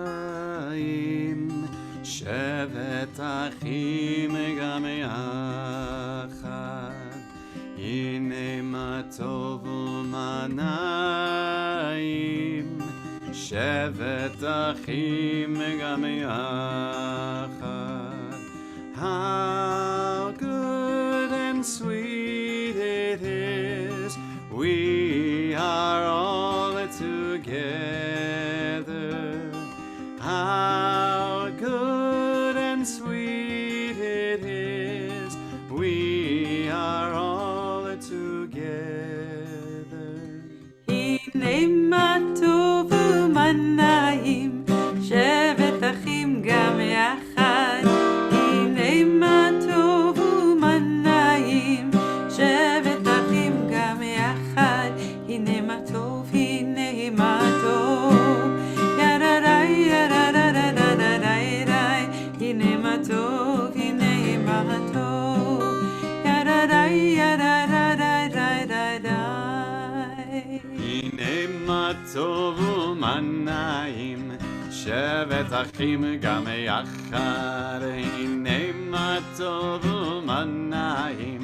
ומנעים, שבת אחים גם יחד. הנה מה טוב ומה נעים, שבת אחים גם יחד. How good and sweet it is, we are all together. How good and sweet it is, we are all together. הנה מה טוב ומה נעים, שבת אחים גם יחד. הנה מה טוב ומה נעים, שבת אחים גם יחד. הנה מה טוב, הנה מה טוב, יררי יררי, הנה מה טוב, הנה מה טוב, יררי יררי. הנה מה טוב ומה נעים, שבת אחים גם יחד. הנה מה טוב ומה נעים,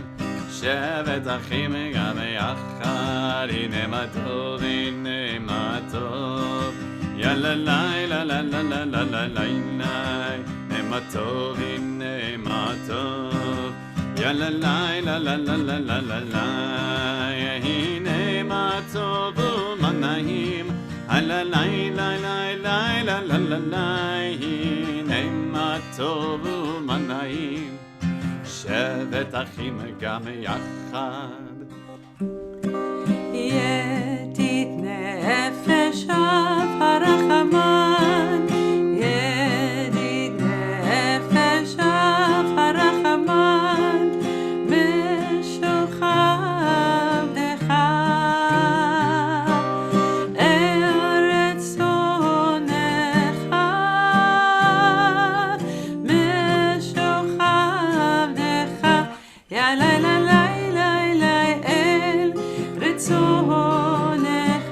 שבת אחים גם יחד. הנה מה טוב, הנה מה טוב, יאללה לילה לילה לילה לילה. הנה מה טוב, הנה מה טוב, יאללה לילה לילה לילה לילה. הנה מה טוב ומה נעים, הלא לילה לילה לילה לילה. הנה מה טוב ומה נעים, שבת אחים גם יחד. ידיד נפש אב הרחמן, ידיד נפש אב הרחמן, משוכב דך ארץ שונאך, משוכב דך יא לילה לילה אל רצונך.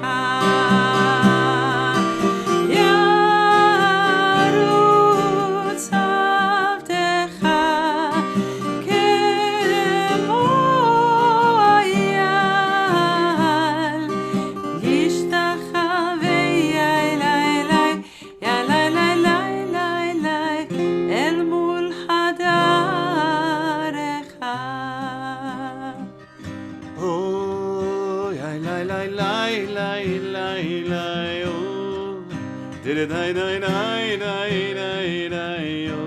ירוץ עבדך כמו אייל, ישתחווה יא לילה אל מול חדרך. Oh, yai lai lai lai lai lai lai oh, did it dai dai dai dai dai dai oh,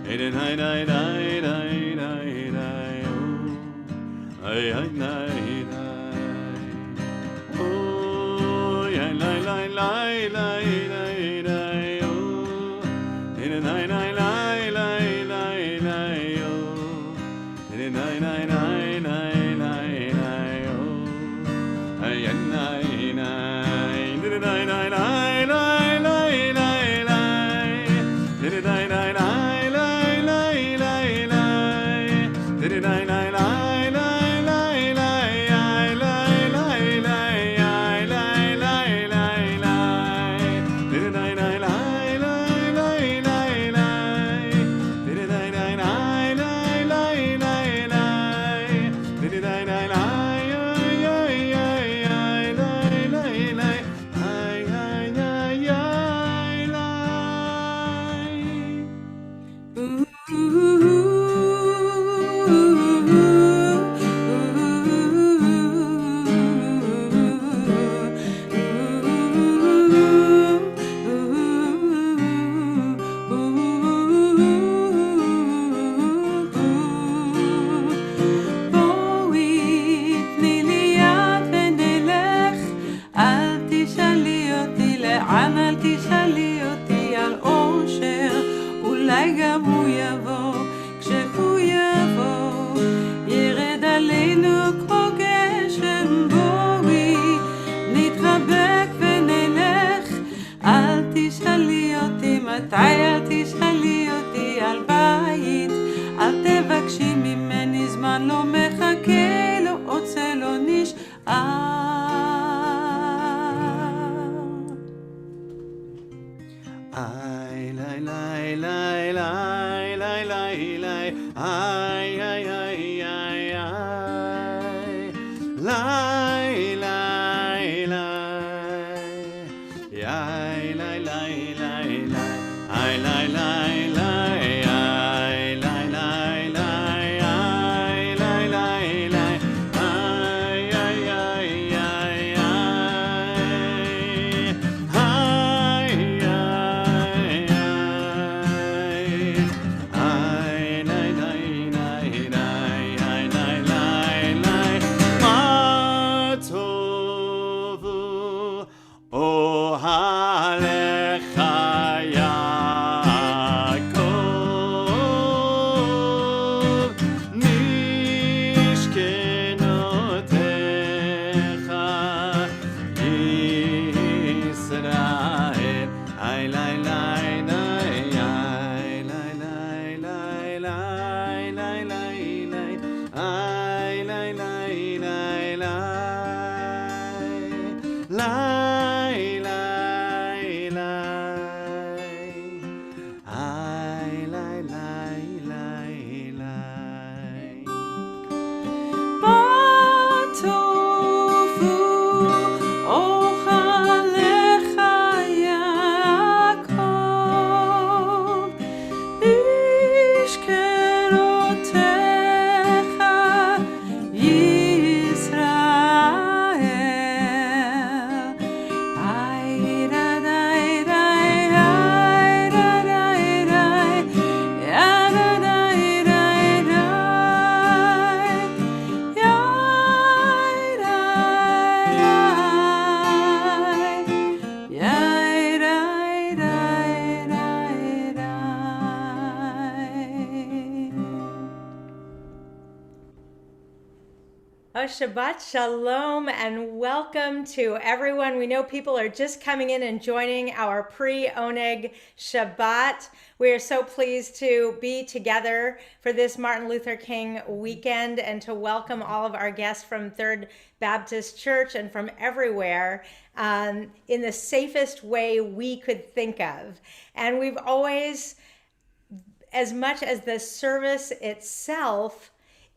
did it dai dai dai dai dai dai oh, ay ay dai dai oh, yai lai lai lai lai lai lai oh, did it dai dai lai lai lai lai oh, did it dai dai dai dai. אל תשאלי אותי על אושר, אולי גם הוא יבוא. כשהוא יבוא ירד עלינו כמו גשם, בואי נתחבק ונלך. אל תשאלי אותי מתי, אל תשאלי אותי על בית, אל תבקשי ממני זמן לא מחכה, לא רוצה לא נשאר. I lie lie lie lie lie lie lie I lie lie lie I lie lie lie lie I lie lie lie I lie lie lie I lie lie lie Shabbat Shalom and welcome to everyone. We know people are just coming in and joining our pre-Oneg Shabbat. We are so pleased to be together for this Martin Luther King weekend and to welcome all of our guests from Third Baptist Church and from everywhere in the safest way we could think of. And we've always, as much as the service itself,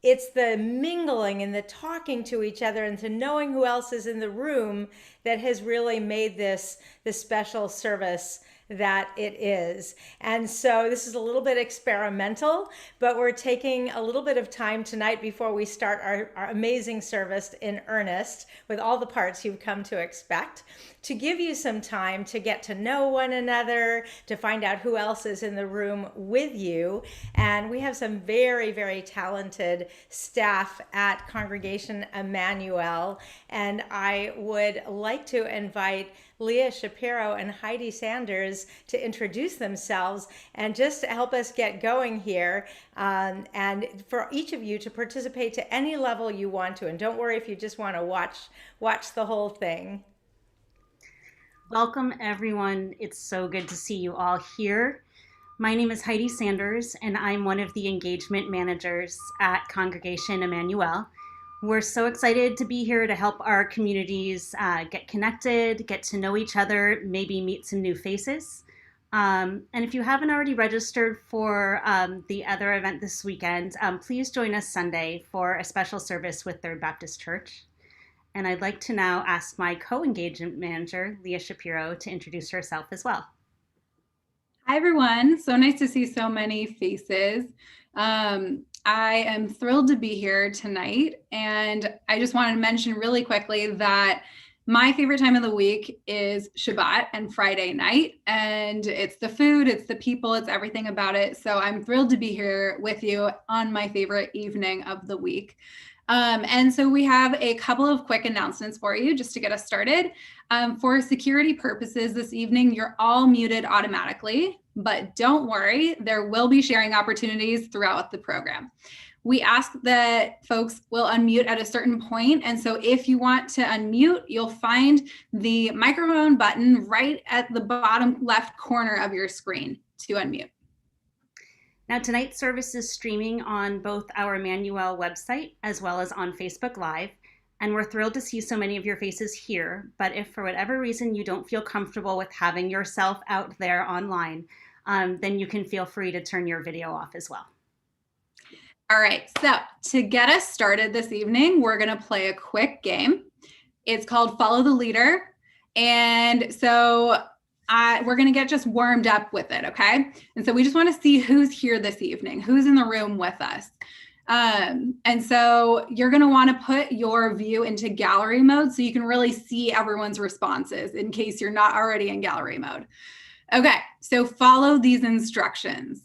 it's the mingling and the talking to each other and to knowing who else is in the room that has really made this the special service that it is. And so this is a little bit experimental, but we're taking a little bit of time tonight before we start our amazing service in earnest with all the parts you've come to expect, to give you some time to get to know one another, to find out who else is in the room with you. And we have some very, very talented staff at Congregation Emanu-El. And I would like to invite Leah Shapiro and Heidi Sanders to introduce themselves and just to help us get going here, and for each of you to participate to any level you want to. And don't worry if you just want to watch the whole thing. Welcome, everyone. It's so good to see you all here. My name is Heidi Sanders, and I'm one of the engagement managers at Congregation Emanu-El. We're so excited to be here to help our communities get connected, get to know each other, maybe meet some new faces. And if you haven't already registered for the other event this weekend, please join us Sunday for a special service with Third Baptist Church. And I'd like to now ask my co-engagement manager, Leah Shapiro, to introduce herself as well. Hi, everyone. So nice to see so many faces. I am thrilled to be here tonight. And I just wanted to mention really quickly that my favorite time of the week is Shabbat and Friday night. And it's the food, it's the people, it's everything about it. So I'm thrilled to be here with you on my favorite evening of the week. And so we have a couple of quick announcements for you just to get us started. For security purposes this evening, you're all muted automatically, but don't worry, there will be sharing opportunities throughout the program. We ask that folks will unmute at a certain point. And so if you want to unmute, you'll find the microphone button right at the bottom left corner of your screen to unmute. Now, tonight's service is streaming on both our Emanu-El website as well as on Facebook Live. And we're thrilled to see so many of your faces here. But if for whatever reason you don't feel comfortable with having yourself out there online, then you can feel free to turn your video off as well. All right, so to get us started this evening, we're gonna play a quick game. It's called Follow the Leader. And so we're gonna get just warmed up with it, okay? And so we just wanna see who's here this evening, who's in the room with us. And so you're gonna wanna put your view into gallery mode so you can really see everyone's responses in case you're not already in gallery mode. Okay, so follow these instructions.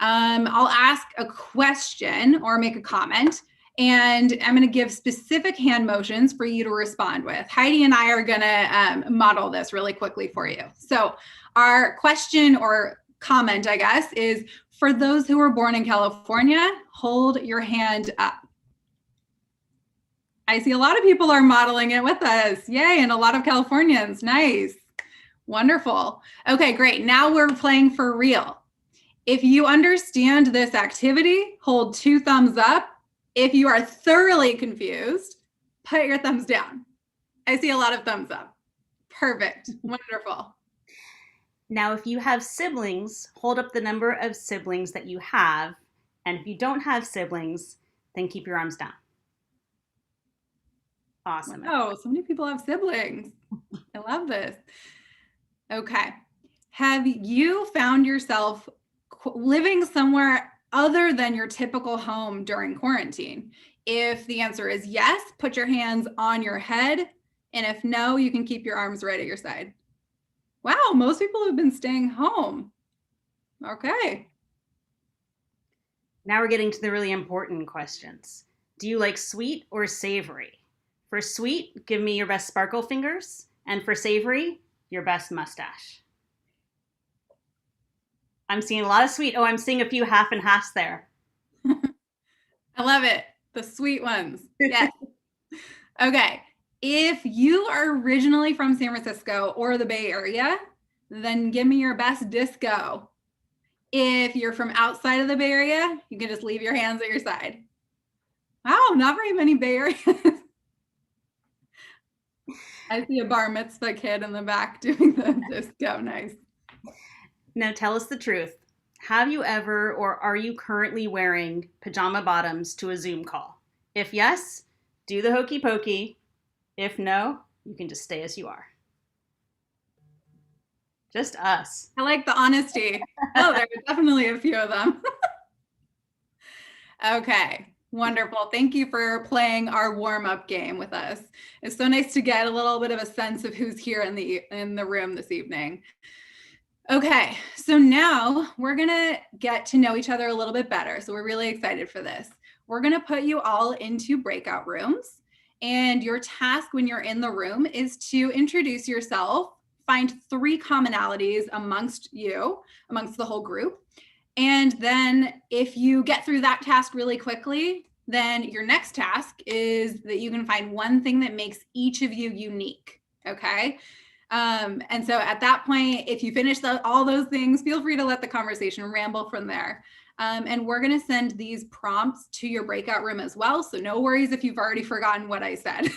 I'll ask a question or make a comment, and I'm going to give specific hand motions for you to respond with. Heidi and I are going to model this really quickly for you. So our question or comment, I guess, is for those who were born in California, hold your hand up. I see a lot of people are modeling it with us. Yay, and a lot of Californians. Nice. Wonderful. Okay, great. Now we're playing for real. If you understand this activity, hold 2 thumbs up. If you are thoroughly confused, put your thumbs down. I see a lot of thumbs up. Perfect. Wonderful. Now, if you have siblings, hold up the number of siblings that you have. And if you don't have siblings, then keep your arms down. Awesome. Oh, so many people have siblings. I love this. Okay. Have you found yourself living somewhere other than your typical home during quarantine? If the answer is yes, put your hands on your head. And if no, you can keep your arms right at your side. Wow, most people have been staying home. Okay. Now we're getting to the really important questions. Do you like sweet or savory? For sweet, give me your best sparkle fingers. And for savory, your best mustache. I'm seeing a lot of sweet. Oh, I'm seeing a few half and halves there. I love it. The sweet ones. Yes. Okay. If you are originally from San Francisco or the Bay Area, then give me your best disco. If you're from outside of the Bay Area, you can just leave your hands at your side. Wow, not very many Bay Areas. I see a bar mitzvah kid in the back doing the disco. Nice. Now tell us the truth. Have you ever or are you currently wearing pajama bottoms to a Zoom call? If yes, do the hokey pokey. If no, you can just stay as you are. Just us. I like the honesty. Oh, there are definitely a few of them. Okay, wonderful. Thank you for playing our warm-up game with us. It's so nice to get a little bit of a sense of who's here in the room this evening. Okay, so now we're gonna get to know each other a little bit better. So we're really excited for this. We're gonna put you all into breakout rooms, and your task when you're in the room is to introduce yourself, find 3 commonalities amongst the whole group. And then if you get through that task really quickly, then your next task is that you can find one thing that makes each of you unique, okay? And so at that point, if you finish all those things, feel free to let the conversation ramble from there. And we're going to send these prompts to your breakout room as well. So no worries if you've already forgotten what I said.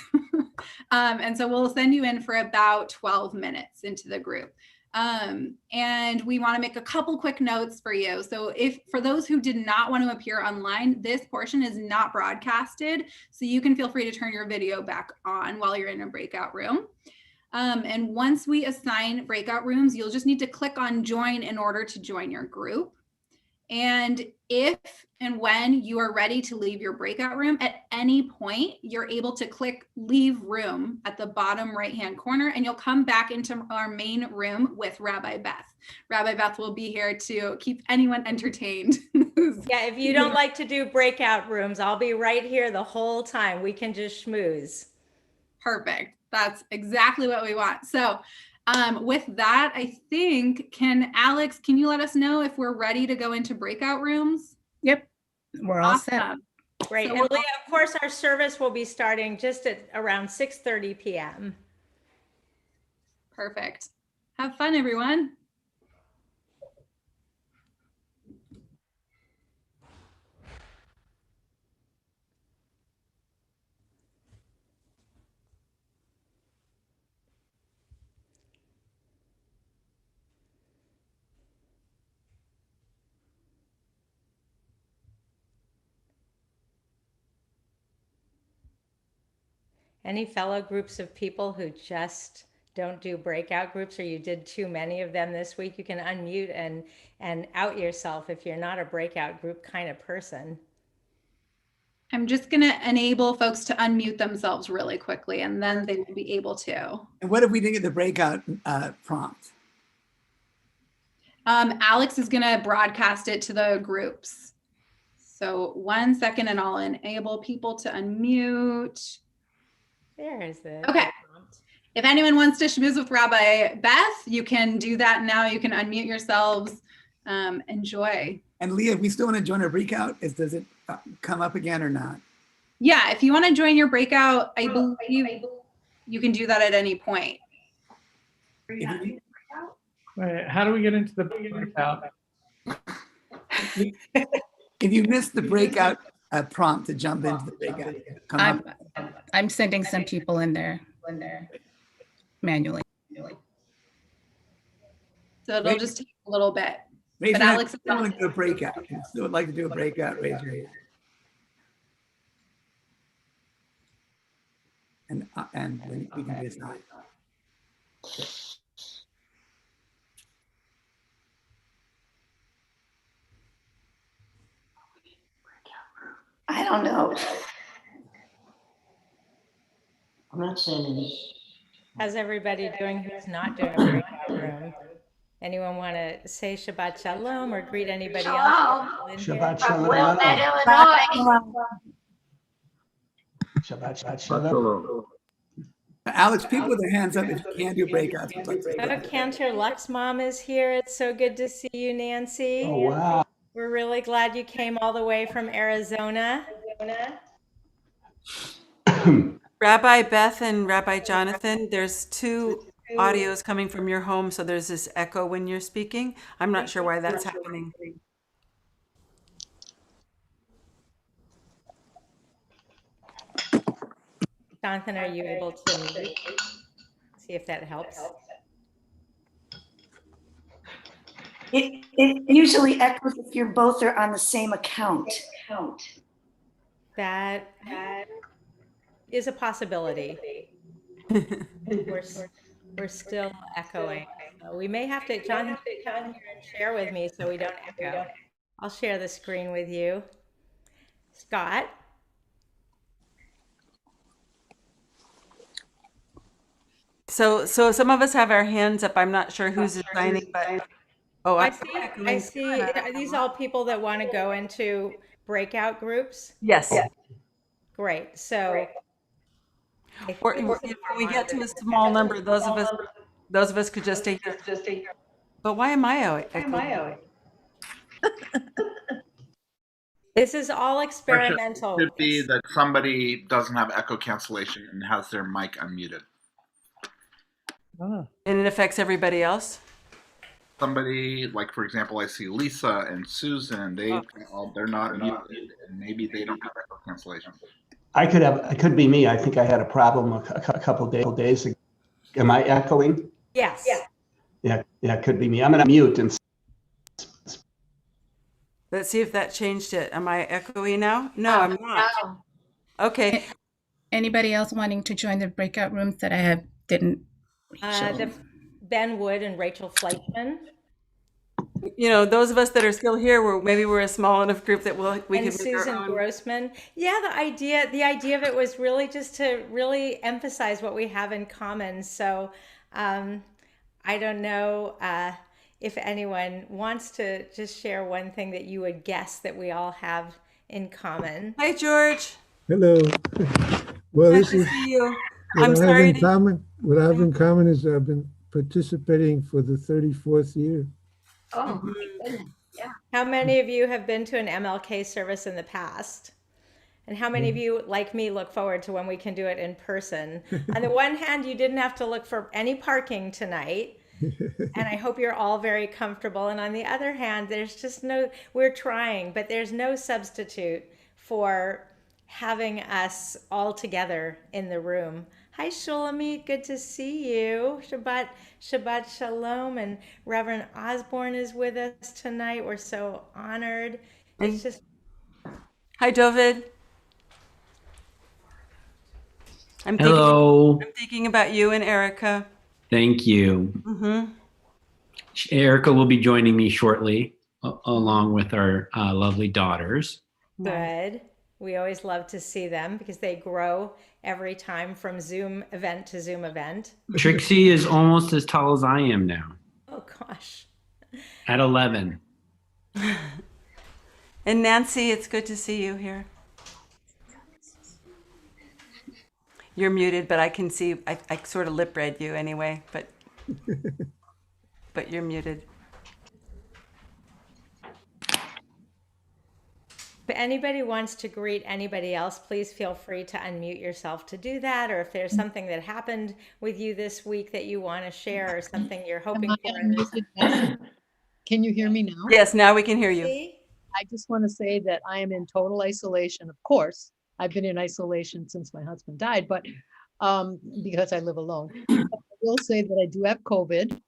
And so we'll send you in for about 12 minutes into the group. And we want to make a couple quick notes for you. So if for those who did not want to appear online, this portion is not broadcasted. So you can feel free to turn your video back on while you're in a breakout room. And once we assign breakout rooms, you'll just need to click on join in order to join your group. And if and when you are ready to leave your breakout room, at any point, you're able to click leave room at the bottom right-hand corner, and you'll come back into our main room with Rabbi Beth. Rabbi Beth will be here to keep anyone entertained. Yeah, if you don't like to do breakout rooms, I'll be right here the whole time. We can just schmooze. Perfect. That's exactly what we want. So with that, I think, Alex, can you let us know if we're ready to go into breakout rooms? Yep, we're all set. Great. So And Leah, of course, our service will be starting just at around 6:30 p.m. Perfect. Have fun, everyone. Any fellow groups of people who just don't do breakout groups, or you did too many of them this week, you can unmute and out yourself if you're not a breakout group kind of person. I'm just going to enable folks to unmute themselves really quickly, and then they will be able to. And what if we didn't get the breakout prompt? Alex is going to broadcast it to the groups. So 1 second, and I'll enable people to unmute. There's the Okay. prompt. If anyone wants to schmooze with Rabbi Beth, you can do that now. You can unmute yourselves. Enjoy. And Leah, if we still want to join a breakout, does it come up again or not? Yeah, if you want to join your breakout, I believe you can do that at any point. If Wait, how do we get into the breakout? you missed the breakout prompt to jump into the breakout, come up. I'm sending some people in there manually. So it'll just take a little bit. Raise But your hand Alex if you want to do a breakout. If you still would like to do a breakout, raise your hand. And then we can decide. I don't know. I'm not saying any. How's everybody doing who's not doing a breakout room? Anyone want to say Shabbat Shalom or greet anybody else? Shabbat From Shalom. Wilmette, Illinois. Shabbat Shalom. Alex, people with their hands up if you can't do breakouts. would like to Oh, start. Cantor Lux Mom is here. It's so good to see you, Nancy. Oh, wow. We're really glad you came all the way from Arizona. Rabbi Beth and Rabbi Jonathan, there's two audios coming from your home, so there's this echo when you're speaking. I'm not sure why that's happening. Jonathan, are you able to mute? See if that helps. It usually echoes if you both are on the same account. That is a possibility. We're still echoing. So we may have to, Jonathan, come here and share with me so we don't echo. I'll share the screen with you. Scott? So some of us have our hands up. I'm not sure who's signing, but oh, I see. Are these all people that want to go into breakout groups? Yes. Great. So, Or if we get to a small number, those of us could just stay here. But why am I echoing? this is all experimental. It could be that somebody doesn't have echo cancellation and has their mic unmuted. Oh. And it affects everybody else? Somebody, like for example, I see Lisa and Susan, they're not muted, and maybe they don't have echo cancellation. It could be me. I think I had a problem a couple days ago. Am I echoing? Yes. Yeah, it could be me. I'm going to mute and. Let's see if that changed it. Am I echoing now? No, I'm not. Okay. Anybody else wanting to join the breakout rooms that I didn't show? Ben Wood and Rachel Fleischman. You know, those of us that are still here, we're a small enough group that we and can. Susan Grossman. Yeah, the idea of it was really just to really emphasize what we have in common. So I don't know if anyone wants to just share one thing that you would guess that we all have in common. Hi, George. Hello. Well, Nice this to is see you. what I'm I have sorry. in common. What I have in common is I've been participating for the 34th year. Oh, my goodness. How many of you have been to an MLK service in the past? And how many of you, like me, look forward to when we can do it in person? On the one hand, you didn't have to look for any parking tonight. And I hope you're all very comfortable. And on the other hand, there's just we're trying, but there's no substitute for having us all together in the room. Hi, Shulamit, good to see you. Shabbat Shalom, and Reverend Osborne is with us tonight. We're so honored. Hi, David. I'm Hello. I'm thinking about you and Erica. Thank you. Erica will be joining me shortly, along with our lovely daughters. Good. We always love to see them because they grow every time from Zoom event to Zoom event. Trixie is almost as tall as I am now, Oh gosh. at 11. And Nancy, it's good to see you here. You're muted, but I can see, I sort of lip read you anyway, but you're muted. If anybody wants to greet anybody else, please feel free to unmute yourself to do that. Or if there's something that happened with you this week that you want to share or something you're hoping for. Can you hear me now? Yes, now we can hear you. I just want to say that I am in total isolation. Of course, I've been in isolation since my husband died, but because I live alone. But I will say that I do have COVID,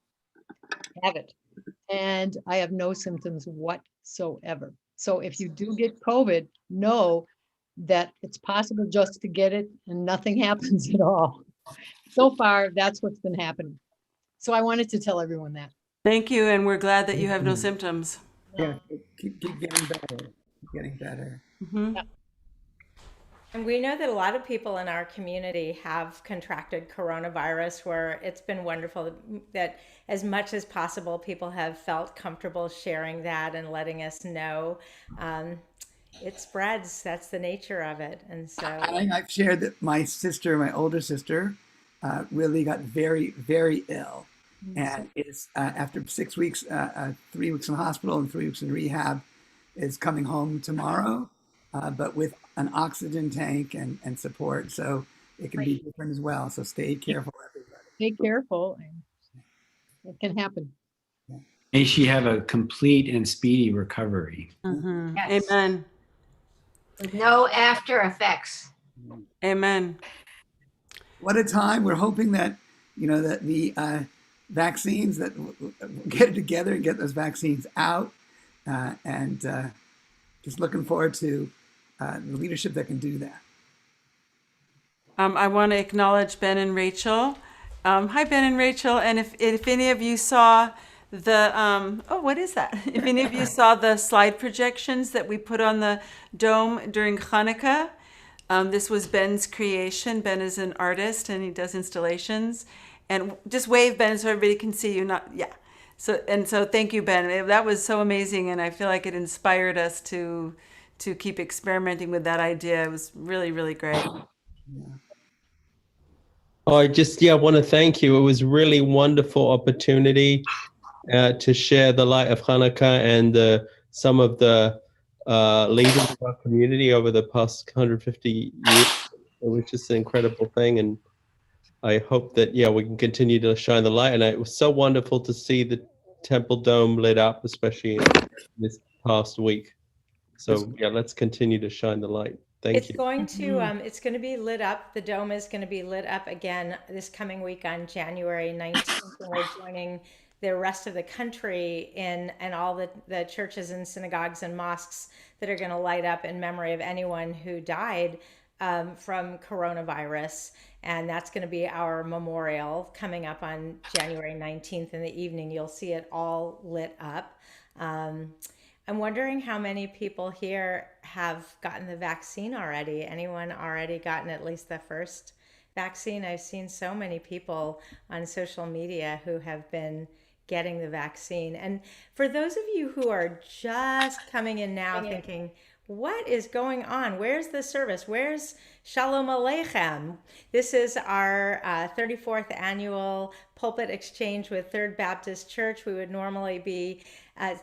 and I have no symptoms whatsoever. So if you do get COVID, know that it's possible just to get it and nothing happens at all. So far, that's what's been happening. So I wanted to tell everyone that. Thank you, and we're glad that you have no symptoms. Yeah, keep getting better. Keep getting better. And we know that a lot of people in our community have contracted coronavirus, where it's been wonderful that as much as possible, people have felt comfortable sharing that and letting us know. It spreads. That's the nature of it. And so I've shared that my older sister, really got very, very ill. And is after 6 weeks, 3 weeks in the hospital and 3 weeks in rehab, is coming home tomorrow, but with an oxygen tank and support. So it can be different as well. So stay careful, everybody. Stay careful. It can happen. May she have a complete and speedy recovery. Yes. Amen. With no after effects. Amen. What a time. We're hoping that, that the vaccines, that we'll get it together and get those vaccines out. And just looking forward to the leadership that can do that. I want to acknowledge Ben and Rachel. Hi, Ben and Rachel. And if any of you saw the, what is that? If any of you saw the slide projections that we put on the dome during Hanukkah, this was Ben's creation. Ben is an artist and he does installations. And just wave, Ben, so everybody can see you. So thank you, Ben. That was so amazing, and I feel like it inspired us to keep experimenting with that idea. It was really, really great. I want to thank you. It was really wonderful opportunity to share the light of Hanukkah and some of the leaders of our community over the past 150 years. It was just an incredible thing, and I hope that we can continue to shine the light. And it was so wonderful to see the temple dome lit up, especially this past week. So let's continue to shine the light. Thank you. It's going to be lit up. The dome is going to be lit up again this coming week on January 19th. And we're joining the rest of the country and all the churches and synagogues and mosques that are going to light up in memory of anyone who died from coronavirus. And that's going to be our memorial coming up on January 19th in the evening. You'll see it all lit up. I'm wondering how many people here have gotten the vaccine already. Anyone already gotten at least the first vaccine? I've seen so many people on social media who have been getting the vaccine. And for those of you who are just coming in now thinking, what is going on? Where's the service? Where's Shalom Aleichem? This is our 34th annual pulpit exchange with Third Baptist Church. We would normally be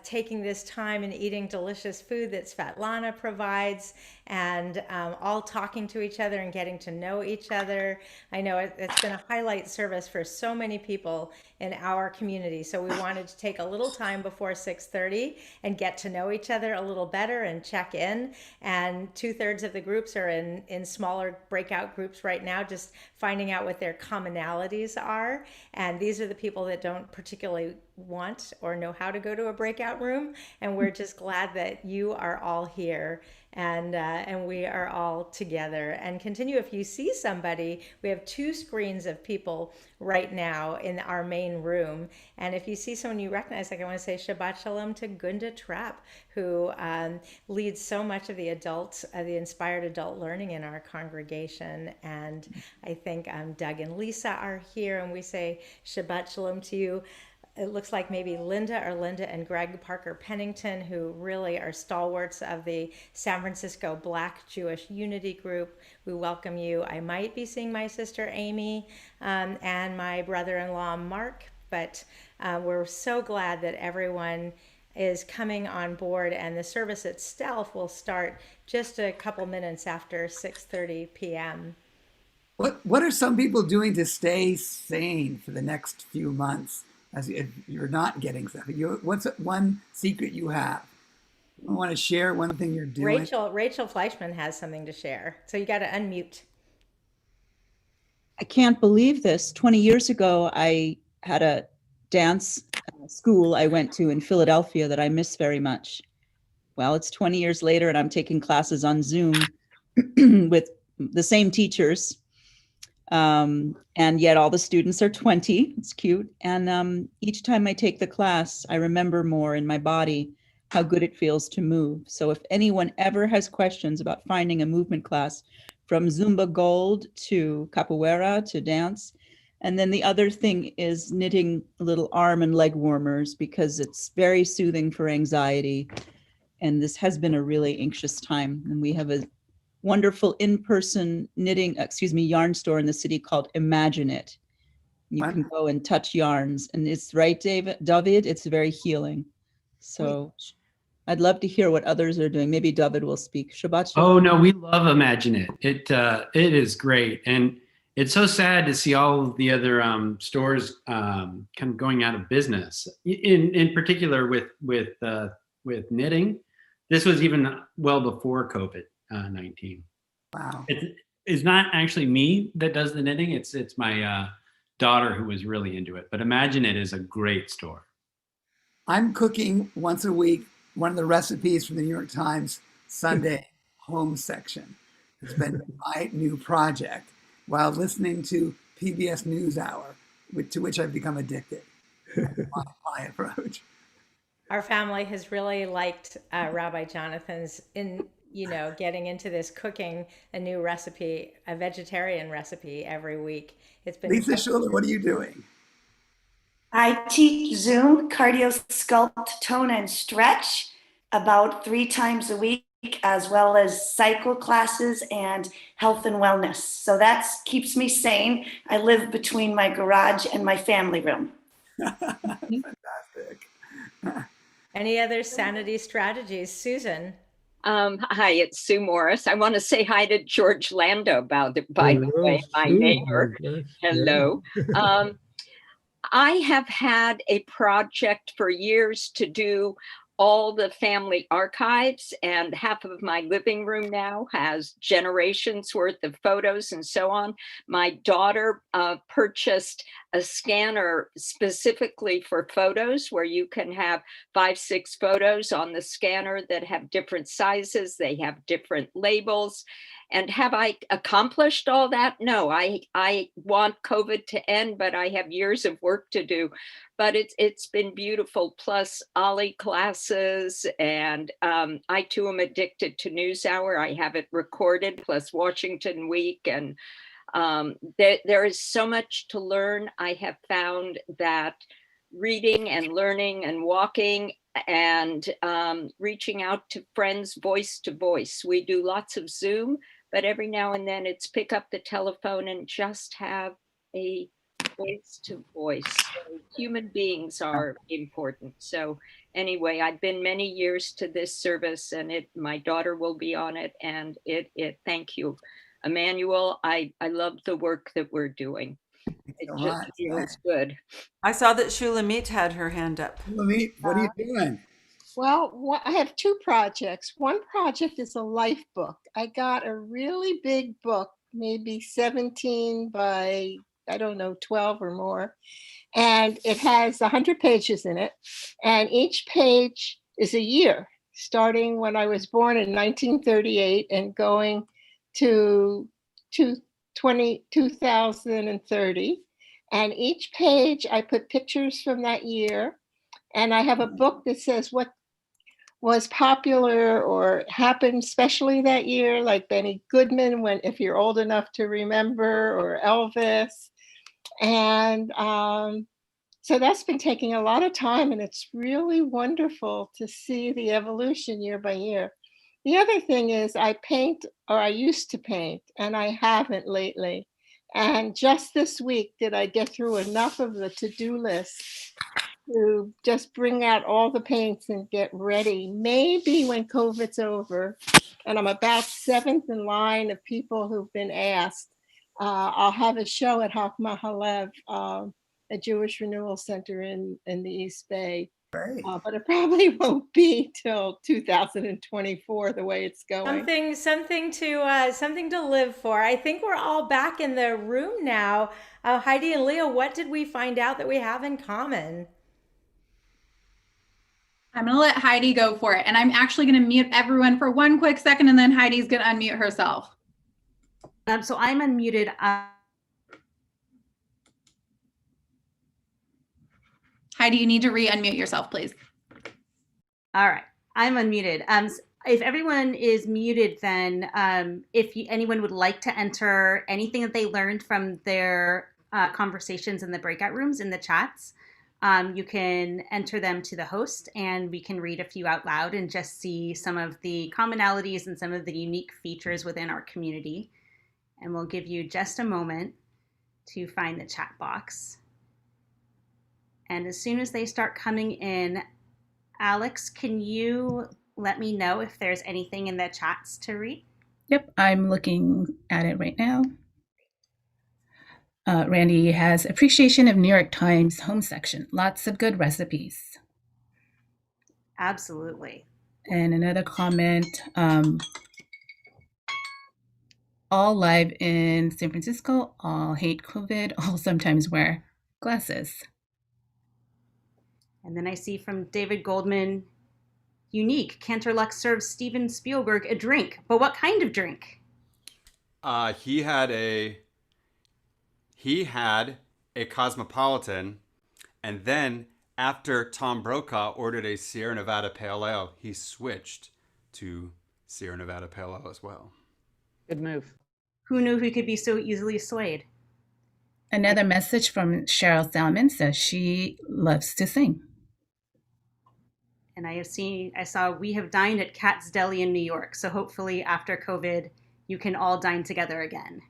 taking this time and eating delicious food that Svetlana provides and all talking to each other and getting to know each other. I know it's been a highlight service for so many people in our community. So we wanted to take a little time before 6:30 and get to know each other a little better and check in. And 2/3 of the groups are in smaller breakout groups right now, just finding out what their commonalities are. And these are the people that don't particularly want or know how to go to a breakout room. And we're just glad that you are all here and we are all together. And continue, if you see somebody, we have 2 screens of people right now in our main room. And if you see someone you recognize, like I want to say Shabbat Shalom to Gunda Trapp, who leads so much of the the inspired adult learning in our congregation. And I think Doug and Lisa are here, and we say Shabbat Shalom to you. It looks like maybe Linda and Greg Parker Pennington, who really are stalwarts of the San Francisco Black Jewish Unity Group. We welcome you. I might be seeing my sister Amy and my brother-in-law Mark, but we're so glad that everyone is coming on board, and the service itself will start just a couple minutes after 6:30 p.m. What are some people doing to stay sane for the next few months as if you're not getting stuff? What's one secret you have? I want to share one thing you're doing. Rachel Fleischman has something to share, so you got to unmute. I can't believe this. 20 years ago, I had a dance school I went to in Philadelphia that I miss very much. Well, it's 20 years later and I'm taking classes on Zoom with the same teachers. And yet all the students are 20. It's cute. And each time I take the class, I remember more in my body how good it feels to move. So if anyone ever has questions about finding a movement class, from Zumba Gold to capoeira to dance. And then the other thing is knitting little arm and leg warmers, because it's very soothing for anxiety. And this has been a really anxious time. And we have a wonderful in-person yarn store in the city called Emanu-El. You can go and touch yarns. And it's right, David, it's very healing. So I'd love to hear what others are doing. Maybe David will speak. Shabbat Shalom. Oh no, we love Emanu-El. It is great, and it's so sad to see all of the other stores kind of going out of business. In particular with knitting, this was even well before COVID-19. Wow. It's not actually me that does the knitting. It's my daughter who was really into it. But Emanu-El is a great store. I'm cooking once a week one of the recipes from the New York Times Sunday home section. It's been my new project while listening to PBS NewsHour, to which I've become addicted. My approach. Our family has really liked Rabbi Jonathan's getting into this cooking a new recipe, a vegetarian recipe every week. It's been Lisa Schuler, what are you doing? I teach Zoom, cardio, sculpt, tone, and stretch about 3 times a week, as well as cycle classes and health and wellness. So that keeps me sane. I live between my garage and my family room. Fantastic. Any other sanity strategies? Susan? Hi, it's Sue Morris. I want to say hi to George Lando, by the way, my neighbor. Hello. I have had a project for years to do all the family archives, and half of my living room now has generations worth of photos and so on. My daughter purchased a scanner specifically for photos, where you can have 5, 6 photos on the scanner that have different sizes, they have different labels. And have I accomplished all that? No, I want COVID to end, but I have years of work to do. But it's been beautiful, plus Ollie classes, and I too am addicted to NewsHour. I have it recorded, plus Washington Week, and there is so much to learn. I have found that reading and learning and walking and reaching out to friends voice to voice. We do lots of Zoom, but every now and then it's pick up the telephone and just have a voice to voice. So human beings are important. So anyway, I've been many years to this service, and my daughter will be on it, and thank you, Emanu-El. I love the work that we're doing. It just feels good. I saw that Shulamit had her hand up. Shulamit, what are you doing? Well, I have 2 projects. One project is a life book. I got a really big book, maybe 17 by, I don't know, 12 or more. and it has 100 pages in it, and each page is a year, starting when I was born in 1938 and going to 2030. And each page I put pictures from that year, and I have a book that says what was popular or happened especially that year, like Benny Goodman, when if you're old enough to remember, or Elvis. And so that's been taking a lot of time, and it's really wonderful to see the evolution year by year. The other thing is I paint, or I used to paint, and I haven't lately. And just this week did I get through enough of the to-do list to just bring out all the paints and get ready. Maybe when COVID's over, and I'm about 7th in line of people who've been asked, I'll have a show at Haf Mahalev, a Jewish Renewal Center in the East Bay. But it probably won't be till 2024 the way it's going. Something to live for. I think we're all back in the room now. Heidi and Leah, what did we find out that we have in common? I'm going to let Heidi go for it. And I'm actually going to mute everyone for one quick second, and then Heidi's going to unmute herself. So I'm unmuted. Heidi, you need to re-unmute yourself, please. All right, I'm unmuted. If everyone is muted, then anyone would like to enter anything that they learned from their conversations in the breakout rooms in the chats, you can enter them to the host, and we can read a few out loud and just see some of the commonalities and some of the unique features within our community. And we'll give you just a moment to find the chat box. And as soon as they start coming in, Alex, can you let me know if there's anything in the chats to read? Yep, I'm looking at it right now. Randy has appreciation of New York Times home section. Lots of good recipes. Absolutely. And another comment, all live in San Francisco, all hate COVID, all sometimes wear glasses. And then I see from David Goldman, unique, Cantor Lux serves Steven Spielberg a drink, but what kind of drink? He had a Cosmopolitan, and then after Tom Brokaw ordered a Sierra Nevada Pale Ale, he switched to Sierra Nevada Pale Ale as well. Good move. Who knew he could be so easily swayed? Another message from Cheryl Salmon says she loves to sing. And I saw we have dined at Kat's Deli in New York. So hopefully after COVID, you can all dine together again.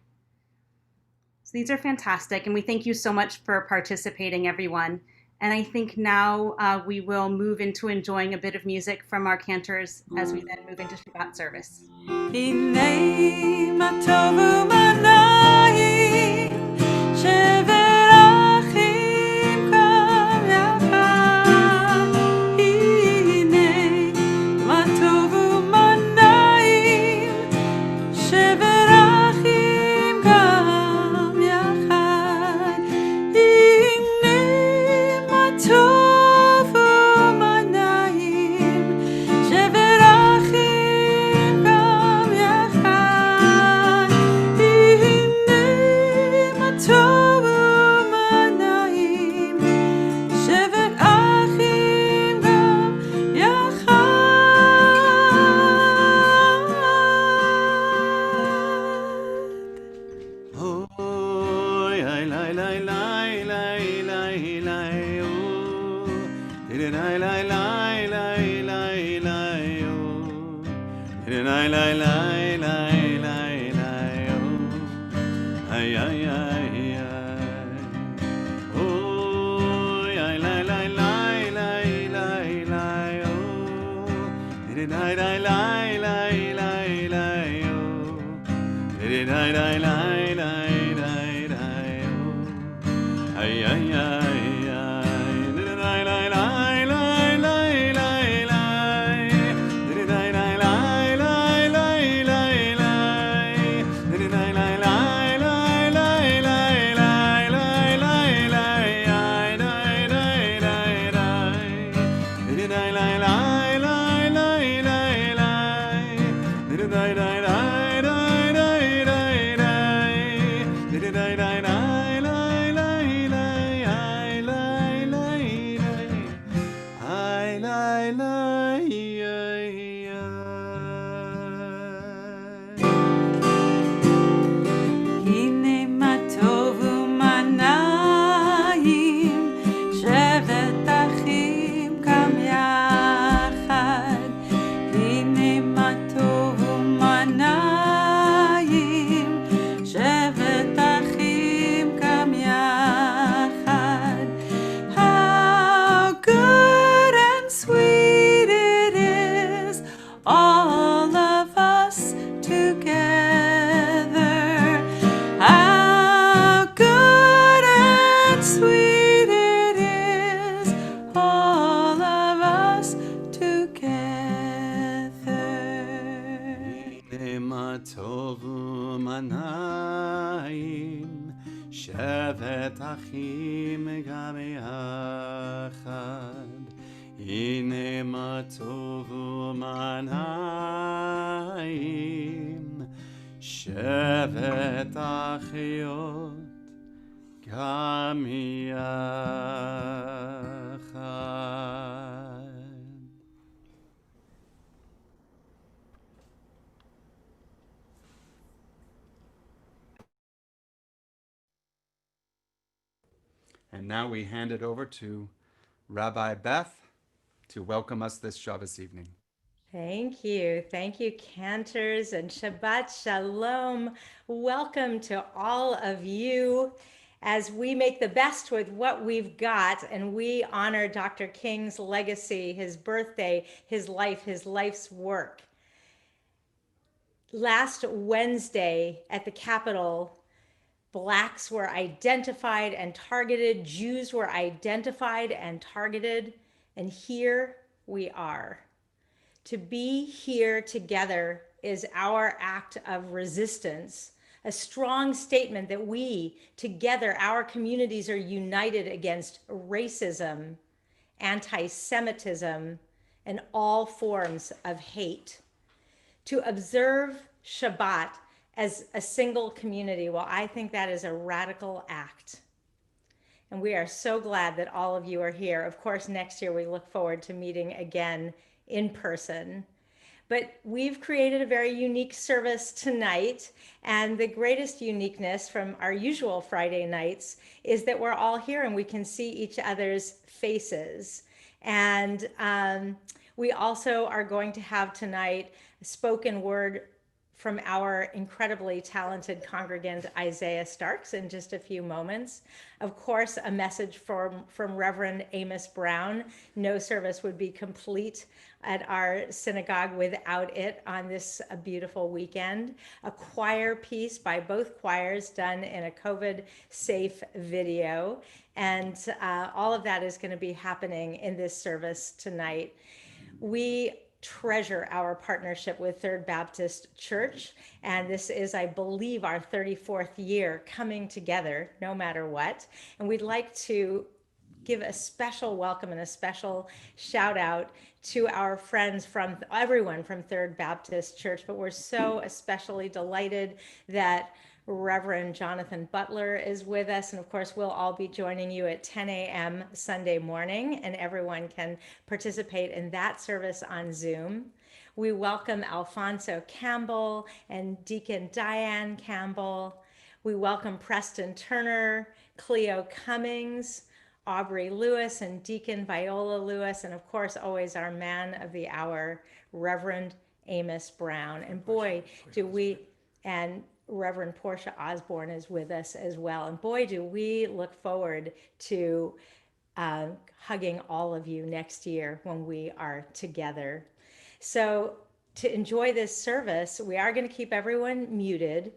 So these are fantastic. And we thank you so much for participating, everyone. And I think now we will move into enjoying a bit of music from our cantors as we then move into Shabbat service. הנה מה טוב ומה נעים, שבת אחים גם יחד. הנה מה טוב ומה נעים, שבת אחים גם יחד. How good and sweet it is, all of us together. How good and sweet it is, all of us together. הנה מה טוב ומה נעים, שבת אחים גם יחד. הנה מה טוב ומה נעים, שבת אחיות גם יחד. And now we hand it over to Rabbi Beth to welcome us this Shabbos evening. Thank you. Thank you, Cantors, and Shabbat Shalom. Welcome to all of you as we make the best with what we've got and we honor Dr. King's legacy, his birthday, his life, his life's work. Last Wednesday at the Capitol, Blacks were identified and targeted, Jews were identified and targeted, and here we are. To be here together is our act of resistance, a strong statement that we, together, our communities are united against racism, anti-Semitism, and all forms of hate. To observe Shabbat as a single community, well, I think that is a radical act. And we are so glad that all of you are here. Of course, next year we look forward to meeting again in person. But we've created a very unique service tonight. And the greatest uniqueness from our usual Friday nights is that we're all here and we can see each other's faces. And we also are going to have tonight a spoken word from our incredibly talented congregant Isaiah Starks in just a few moments. Of course, a message from Reverend Amos Brown. No service would be complete at our synagogue without it on this beautiful weekend. A choir piece by both choirs done in a COVID-safe video. And all of that is going to be happening in this service tonight. We treasure our partnership with Third Baptist Church. And this is, I believe, our 34th year coming together, no matter what. And we'd like to give a special welcome and a special shout out to our friends from everyone from Third Baptist Church. But we're so especially delighted that Reverend Jonathan Butler is with us. And of course, we'll all be joining you at 10 a.m. Sunday morning, and everyone can participate in that service on Zoom. We welcome Alfonso Campbell and Deacon Diane Campbell. We welcome Preston Turner, Cleo Cummings, Aubrey Lewis, and Deacon Viola Lewis, and of course, always our man of the hour, Reverend Amos Brown. And boy, do we, and Reverend Portia Osborne is with us as well. And boy, do we look forward to hugging all of you next year when we are together. So to enjoy this service, we are going to keep everyone muted.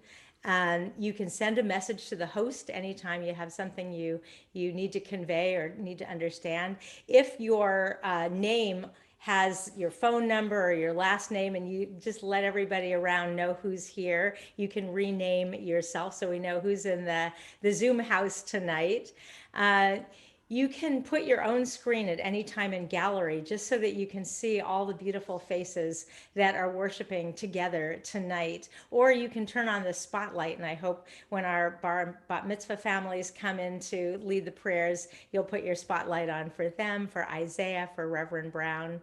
You can send a message to the host anytime you have something you need to convey or need to understand. If your name has your phone number or your last name and you just let everybody around know who's here, you can rename yourself so we know who's in the Zoom house tonight. You can put your own screen at any time in gallery just so that you can see all the beautiful faces that are worshiping together tonight. Or you can turn on the spotlight, and I hope when our bat mitzvah families come in to lead the prayers, you'll put your spotlight on for them, for Isaiah, for Reverend Brown,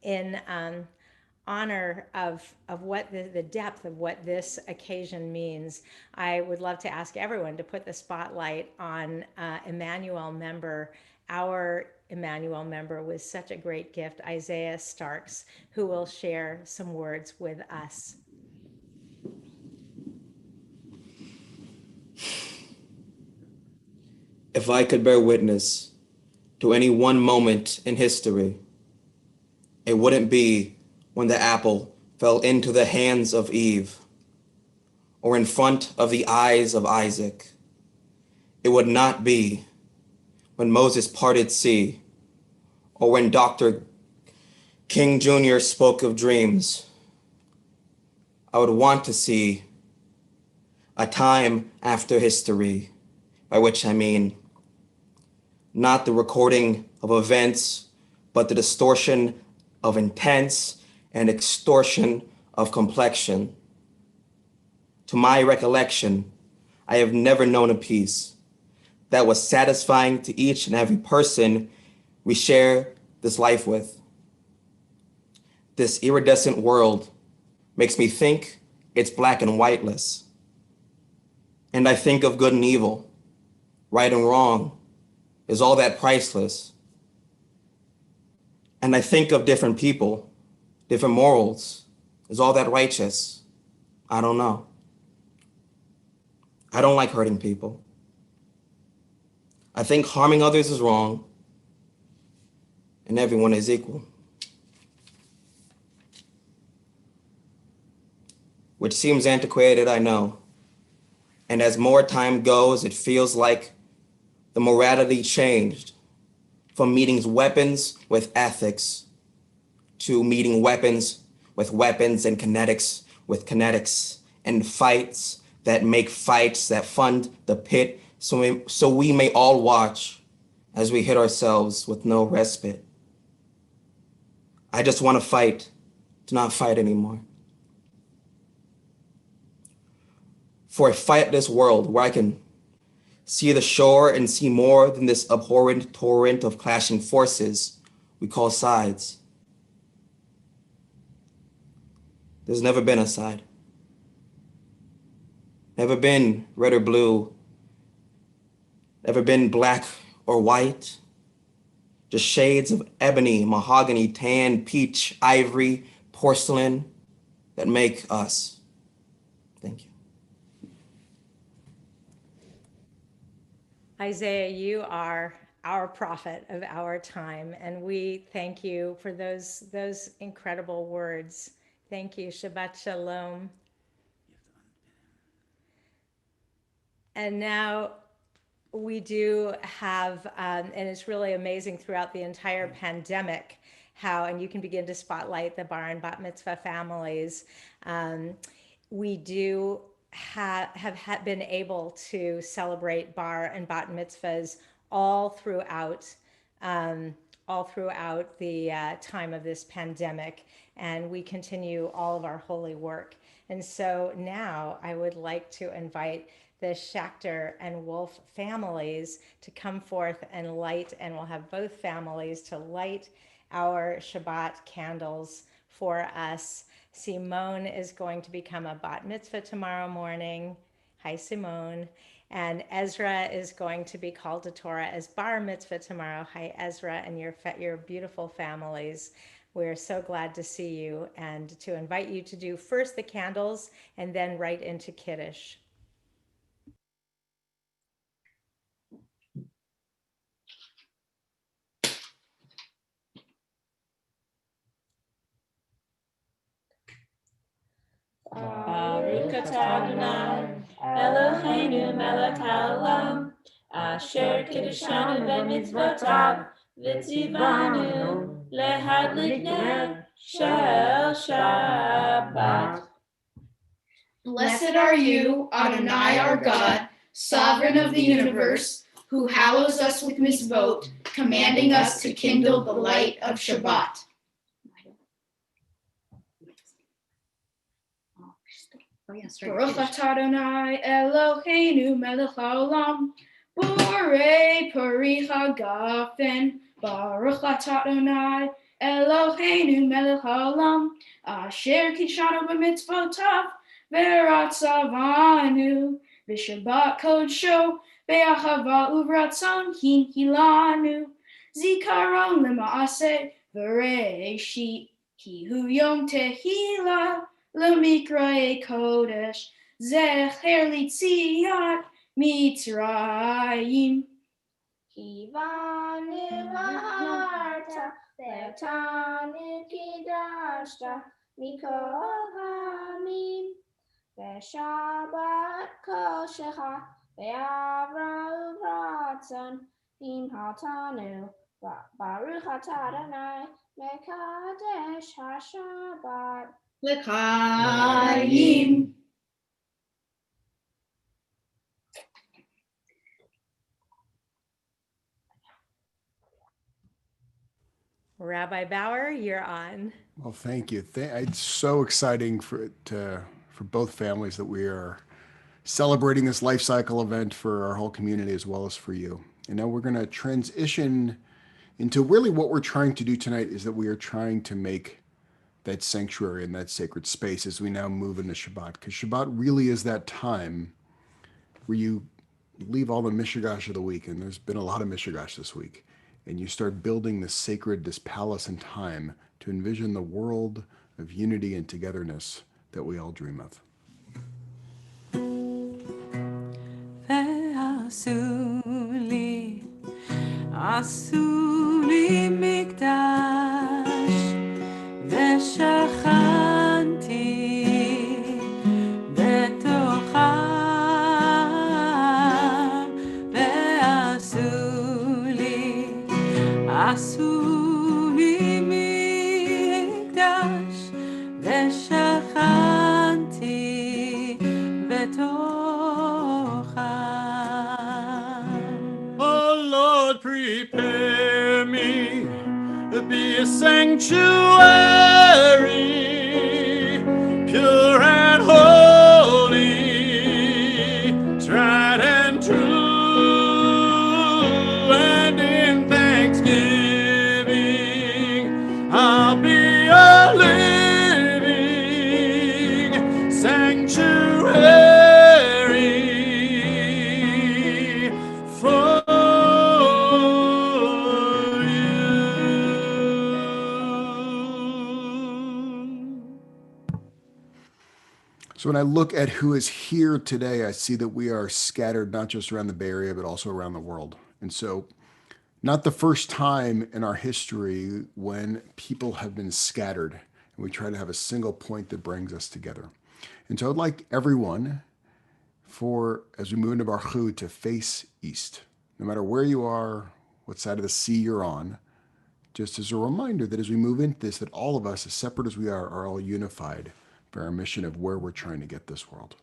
in honor of what the depth of what this occasion means. I would love to ask everyone to put the spotlight on Emanu-El member, our Emanu-El member with such a great gift, Isaiah Starks, who will share some words with us. If I could bear witness to any one moment in history, it wouldn't be when the apple fell into the hands of Eve, or in front of the eyes of Isaac. It would not be when Moses parted sea, or when Dr. King Jr. spoke of dreams. I would want to see a time after history, by which I mean not the recording of events, but the distortion of intents and extortion of complexion. To my recollection, I have never known a peace that was satisfying to each and every person we share this life with. This iridescent world makes me think it's black and whiteless. And I think of good and evil, right and wrong, is all that priceless. And I think of different people, different morals, is all that righteous. I don't know. I don't like hurting people. I think harming others is wrong, and everyone is equal. Which seems antiquated, I know. And as more time goes, it feels like the morality changed from meeting weapons with ethics to meeting weapons with weapons and kinetics with kinetics, and fights that make fights that fund the pit so we may all watch as we hit ourselves with no respite. I just want to fight to not fight anymore. For a fightless world where I can see the shore and see more than this abhorrent torrent of clashing forces we call sides. There's never been a side. Never been red or blue. Never been black or white. Just shades of ebony, mahogany, tan, peach, ivory, porcelain that make us. Thank you. Isaiah, you are our prophet of our time, and we thank you for those incredible words. Thank you. Shabbat Shalom. And now we do have, and it's really amazing throughout the entire pandemic how, and you can begin to spotlight the bar and bat mitzvah families. We do have been able to celebrate bar and bat mitzvahs all throughout the time of this pandemic, and we continue all of our holy work. And so now I would like to invite the Schachter and Wolf families to come forth and light, and we'll have both families to light our Shabbat candles for us. Simone is going to become a bat mitzvah tomorrow morning. Hi, Simone. And Ezra is going to be called to Torah as bar mitzvah tomorrow. Hi, Ezra, and your beautiful families. We're so glad to see you and to invite you to do first the candles and then right into Kiddush. Baruch atah Adonai, Eloheinu melech haolam, asher kiddushanu b'mitzvotav, v'tzivanu lehadlik ner shel Shabbat. Blessed are you, Adonai our God, sovereign of the universe, who hallows us with mitzvot, commanding us to kindle the light of Shabbat. Baruch atah Adonai Eloheinu melech haolam, borei pari hagafen. Baruch atah Adonai Eloheinu melech haolam, asher kidshanu b'mitzvotav v'ratzavanu v'shabbat kodsho be'achava uvratzon hinkilanu zikaron lema'aseh v'reishit ki hu yom tehillah L'mikrae kodesh zecher litziat Mitzrayim. Kivanu v'harta ve'otanu kidashta mikol hamim ve'shabbat koshecha ve'avra uvratzon imhaltanu baruch atah Adonai mekadesh hashabbat. L'chaim. Rabbi Bauer, you're on. Well, thank you. It's so exciting for both families that we are celebrating this life cycle event for our whole community as well as for you. And now we're going to transition into really what we're trying to do tonight is that we are trying to make that sanctuary and that sacred space as we now move into Shabbat. Because Shabbat really is that time where you leave all the mishigash of the week, and there's been a lot of mishigash this week, and you start building this sacred, this palace in time to envision the world of unity and togetherness that we all dream of. Asuli mikdash v'shachanti betocham asuli mikdash v'shachanti betocham. Oh Lord, prepare me to be a sanctuary, pure and holy, tried and true, and in thanksgiving I'll be a living sanctuary for So when I look at who is here today, I see that we are scattered not just around the Bay Area, but also around the world. And so not the first time in our history when people have been scattered and we try to have a single point that brings us together. And so I'd like everyone as we move into Baruch to face east, no matter where you are, what side of the sea you're on, just as a reminder that as we move into this, that all of us, as separate as we are all unified for our mission of where we're trying to get this world.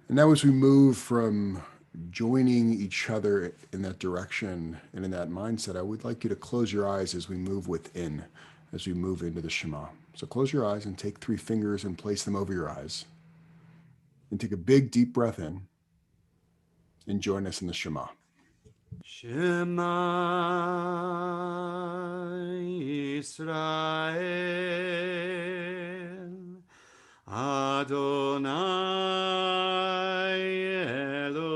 And now as we move from joining each other in that direction and in that mindset, I would like you to close your eyes as we move within, as we move into the Shema. So close your eyes and take 3 fingers and place them over your eyes. And take a big, deep breath in and join us in the Shema. Shema Yisrael Adonai Eloheinu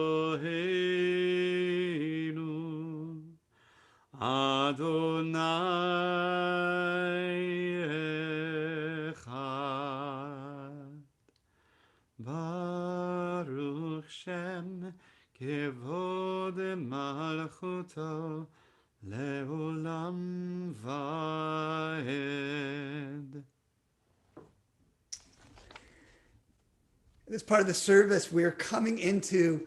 Adonai Echad Baruch Shem כבוד מלכותו לעולם ועד. This part of the service, we would be coming into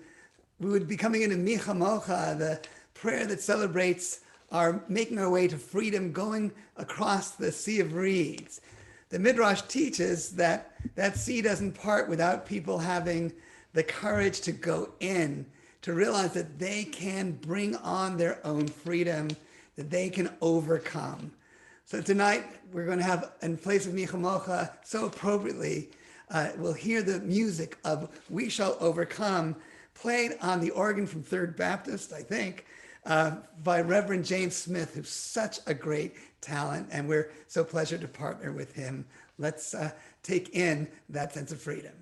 Micha Mocha, the prayer that celebrates our making our way to freedom, going across the Sea of Reeds. The Midrash teaches that that sea doesn't part without people having the courage to go in, to realize that they can bring on their own freedom, that they can overcome. So tonight, we're going to have, in place of Micha Mocha, so appropriately, we'll hear the music of We Shall Overcome, played on the organ from Third Baptist, I think, by Reverend James Smith, who's such a great talent, and we're so pleased to partner with him. Let's take in that sense of freedom.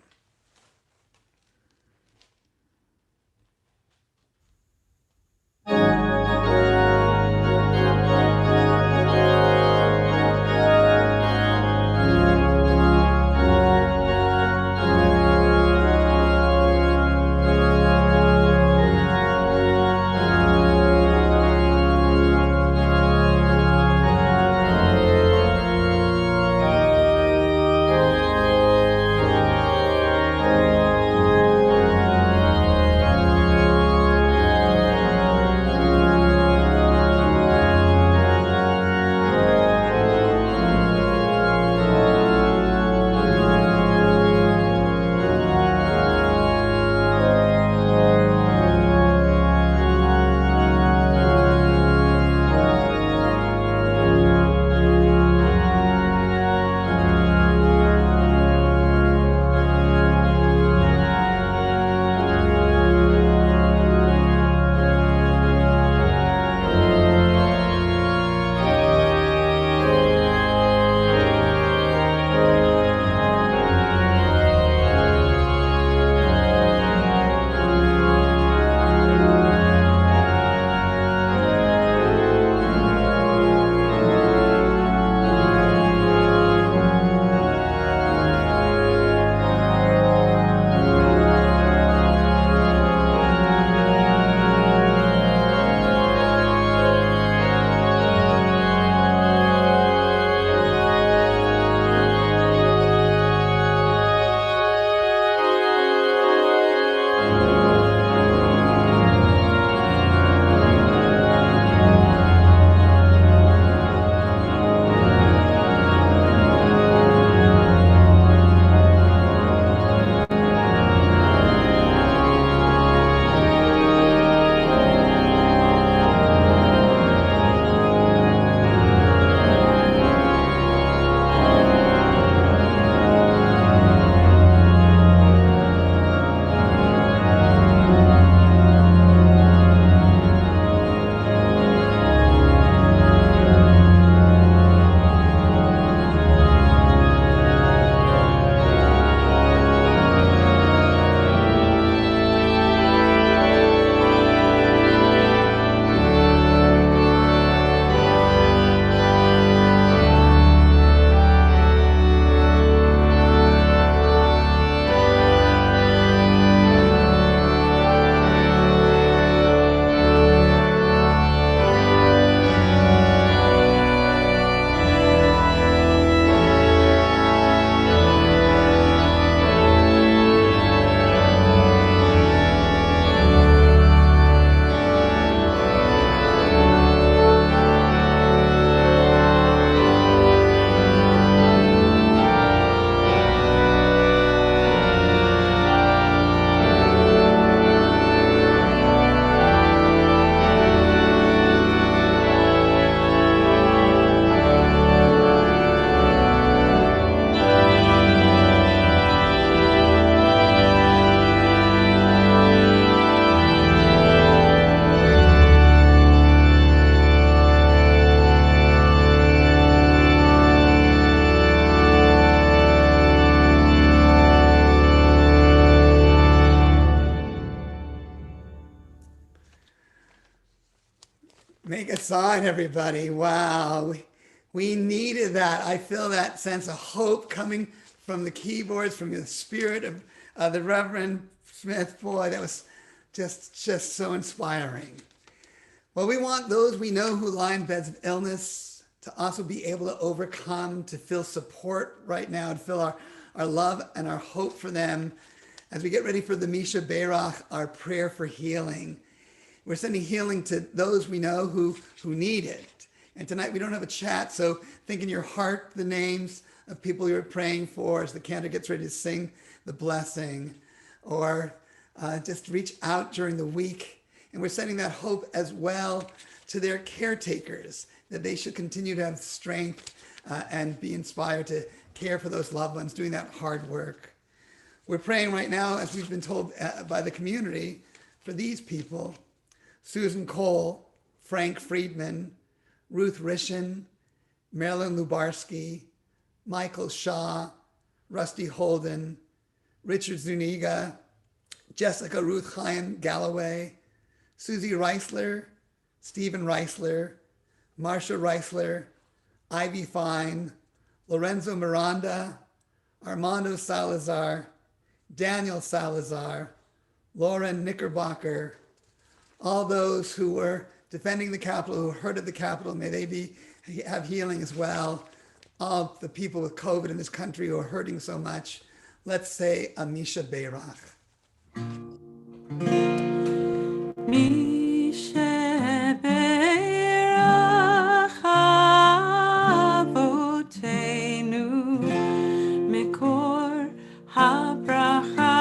Make a sign, everybody. Wow. We needed that. I feel that sense of hope coming from the keyboards, from the spirit of the Reverend Smith. Boy, that was Just so inspiring. Well, we want those we know who lie in beds of illness to also be able to overcome, to feel support right now, and feel our love and our hope for them as we get ready for the Misha Beirach, our prayer for healing. We're sending healing to those we know who need it. And tonight we don't have a chat, so think in your heart the names of people you're praying for as the cantor gets ready to sing the blessing, or just reach out during the week. And we're sending that hope as well to their caretakers, that they should continue to have strength and be inspired to care for those loved ones doing that hard work. We're praying right now, as we've been told by the community, for these people: Susan Cole, Frank Friedman, Ruth Rishin, Marilyn Lubarsky, Michael Shaw, Rusty Holden, Richard Zuniga, Jessica Ruth Chaim Galloway, Susie Reisler, Stephen Reisler, Marcia Reisler, Ivy Fine, Lorenzo Miranda, Armando Salazar, Daniel Salazar, Lauren Knickerbocker, all those who were defending the Capitol, who hurt at the Capitol, may they have healing as well. All the people with COVID in this country who are hurting so much, let's say a Misha Beirach. Misha Beirach Avotenu Mikor HaBracha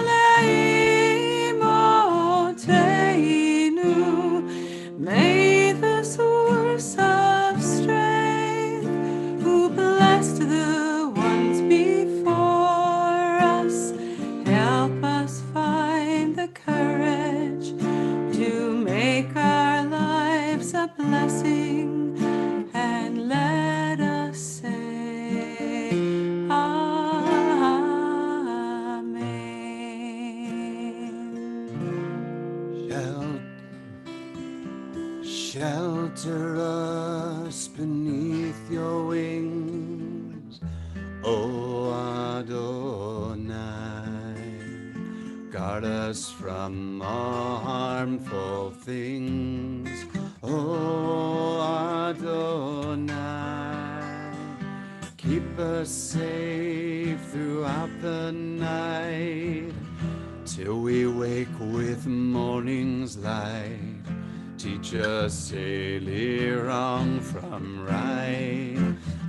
Leimotenu. May the source of strength, who blessed the ones before us, help us find the courage to make our lives a blessing, and let us say Amen. Shelter us beneath your wings, O Adonai. Guard us from all harmful things, O Adonai. Keep us safe throughout the night, till we wake with morning's light. Teach us daily wrong from right.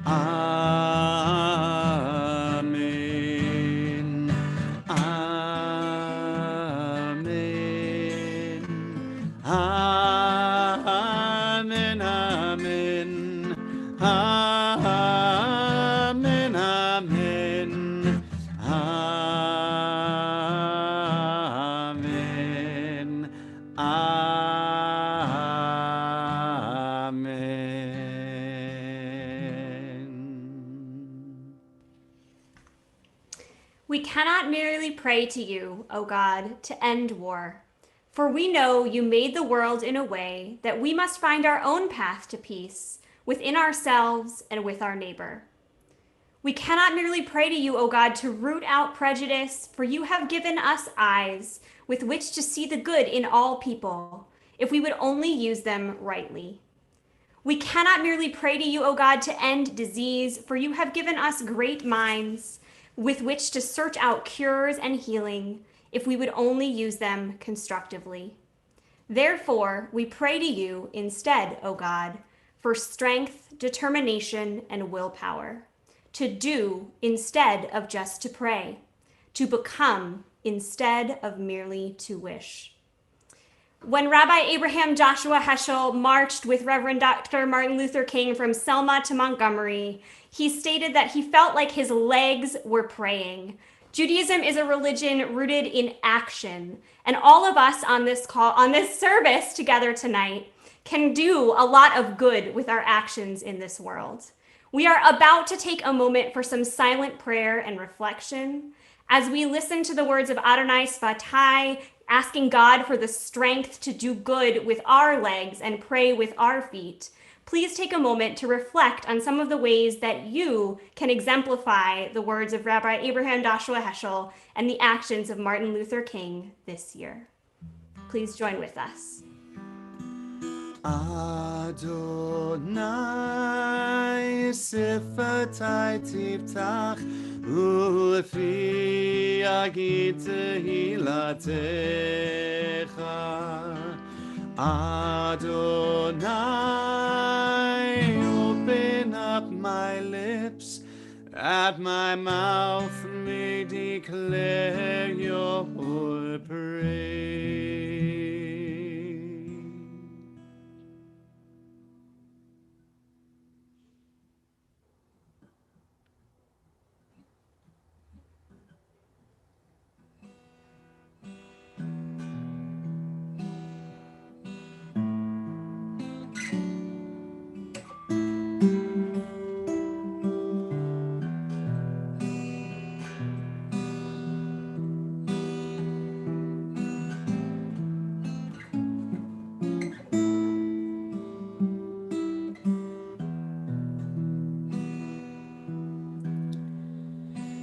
Amen. Amen. Amen. Amen. Amen. Amen. We cannot merely pray to you, O God, to end war, for we know you made the world in a way that we must find our own path to peace within ourselves and with our neighbor. We cannot merely pray to you, O God, to root out prejudice, for you have given us eyes with which to see the good in all people, if we would only use them rightly. We cannot merely pray to you, O God, to end disease, for you have given us great minds with which to search out cures and healing, if we would only use them constructively. Therefore, we pray to you instead, O God, for strength, determination, and willpower, to do instead of just to pray, to become instead of merely to wish. When Rabbi Abraham Joshua Heschel marched with Reverend Dr. Martin Luther King from Selma to Montgomery, he stated that he felt like his legs were praying. Judaism is a religion rooted in action, and all of us on this service together tonight can do a lot of good with our actions in this world. We are about to take a moment for some silent prayer and reflection as we listen to the words of Adonai Sfatai, asking God for the strength to do good with our legs and pray with our feet. please take a moment to reflect on some of the ways that you can exemplify the words of Rabbi Abraham Joshua Heschel and the actions of Martin Luther King this year. Please join with us. Adonai sifatai tiftach ulefi agid tehilatecha. Adonai, open up my lips, at my mouth may declare your praise.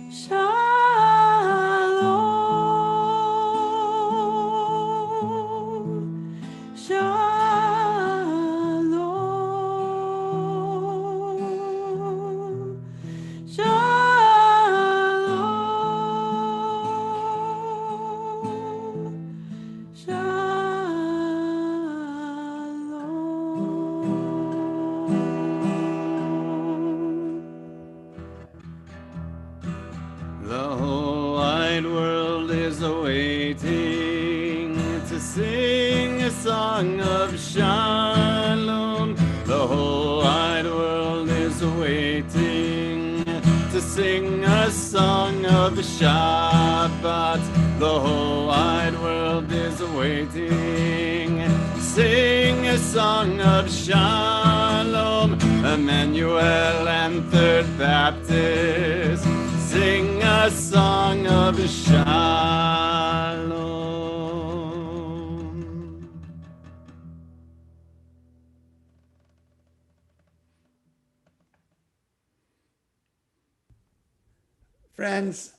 Shalom, shalom, shalom, The whole wide world is awaiting to sing a song of shalom. The whole wide world is awaiting to sing a song of Shabbat. The whole wide world is awaiting. Sing a song of shalom. Emanu-El and Third Baptist, sing a song of shalom. Friends,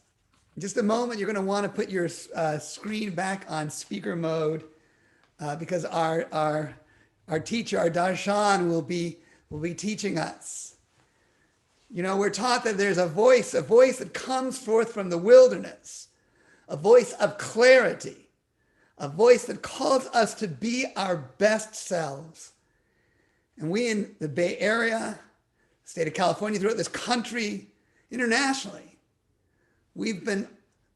in just a moment, you're going to want to put your screen back on speaker mode because our teacher, our darshan, will be teaching us. You know, we're taught that there's a voice that comes forth from the wilderness, a voice of clarity, a voice that calls us to be our best selves. And we in the Bay Area, state of California, throughout this country, internationally, we've been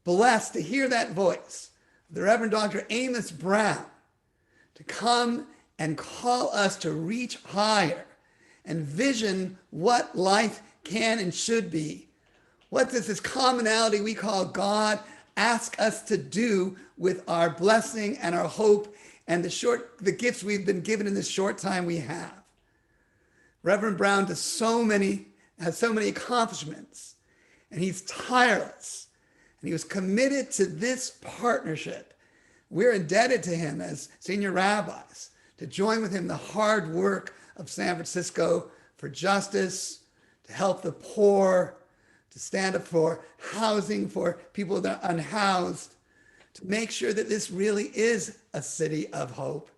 blessed to hear that voice, the Reverend Dr. Amos Brown, to come and call us to reach higher and vision what life can and should be. What does this commonality we call God ask us to do with our blessing and our hope and the gifts we've been given in this short time we have? Reverend Brown has so many accomplishments, and he's tireless, and he was committed to this partnership. We're indebted to him as senior rabbis to join with him the hard work of San Francisco for justice, to help the poor, to stand up for housing for people that are unhoused, to make sure that this really is a city of hope.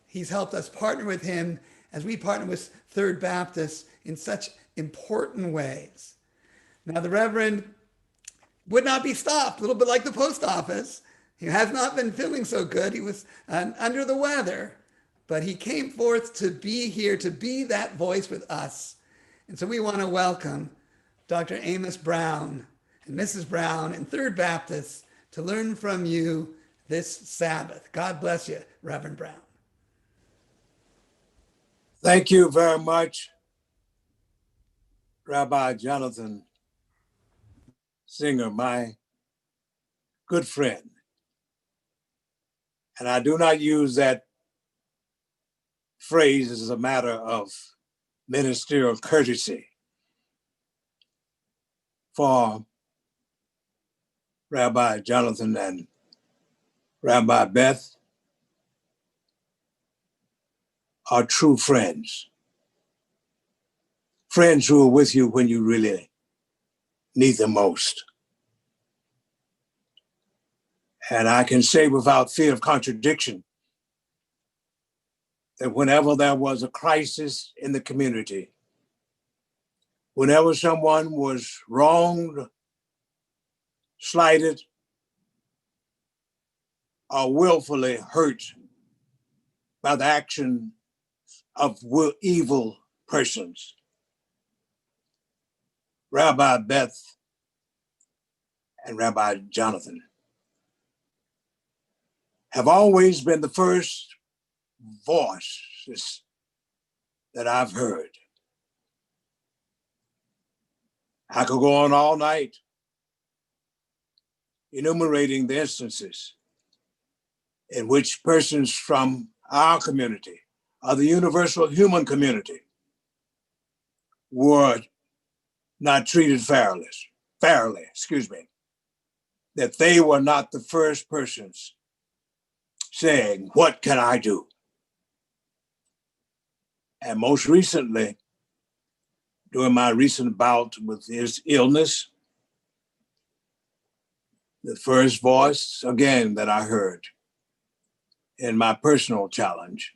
He's helped us partner with him as we partner with Third Baptist in such important ways. Now, the Reverend would not be stopped, a little bit like the post office. He has not been feeling so good. He was under the weather, but he came forth to be here, to be that voice with us. And so we want to welcome Dr. Amos Brown and Mrs. Brown and Third Baptist to learn from you this Sabbath. God bless you, Reverend Brown. Thank you very much, Rabbi Jonathan Singer, my good friend. And I do not use that phrase as a matter of ministerial courtesy. For Rabbi Jonathan and Rabbi Beth are true friends. friends who are with you when you really need them most. And I can say without fear of contradiction that whenever there was a crisis in the community, whenever someone was wronged, slighted, or willfully hurt by the action of evil persons, Rabbi Beth and Rabbi Jonathan have always been the first voices that I've heard. I could go on all night enumerating the instances in which persons from our community, or the universal human community, were not treated fairly, that they were not the first persons saying, what can I do? And most recently, during my recent bout with his illness, the first voice, again, that I heard in my personal challenge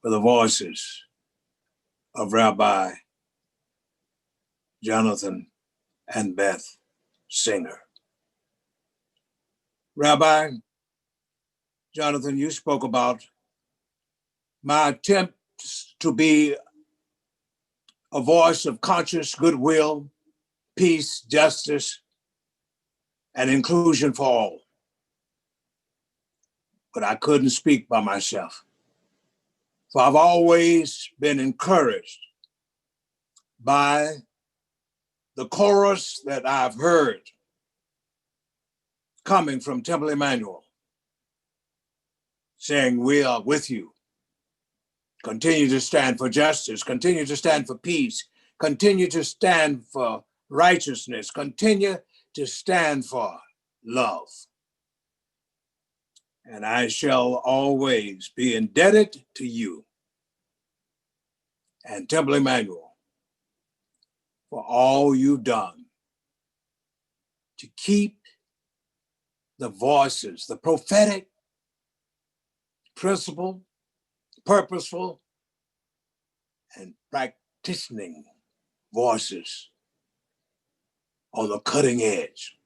were the voices of Rabbi Jonathan and Beth Singer. Rabbi Jonathan, you spoke about my attempts to be a voice of conscience, goodwill, peace, justice, and inclusion for all. But I couldn't speak by myself. For I've always been encouraged by the chorus that I've heard coming from Temple Emanu-El, saying, we are with you. Continue to stand for justice, continue to stand for peace, continue to stand for righteousness, continue to stand for love. And I shall always be indebted to you and Temple Emanu-El for all you've done to keep the voices, the prophetic, principled, purposeful, and practicing voices on the cutting edge.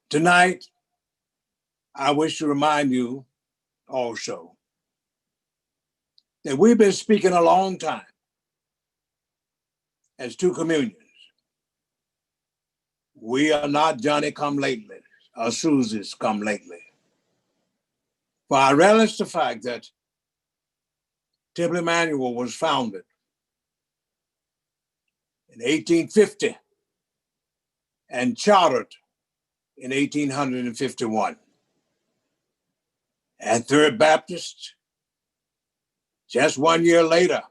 Tonight, I wish to remind you also that we've been speaking a long time as two communions. We are not Johnny come lately or Susie's come lately. For I relish the fact that Temple Emanu-El was founded in 1850 and chartered in 1851. And Third Baptist, just 1 year later,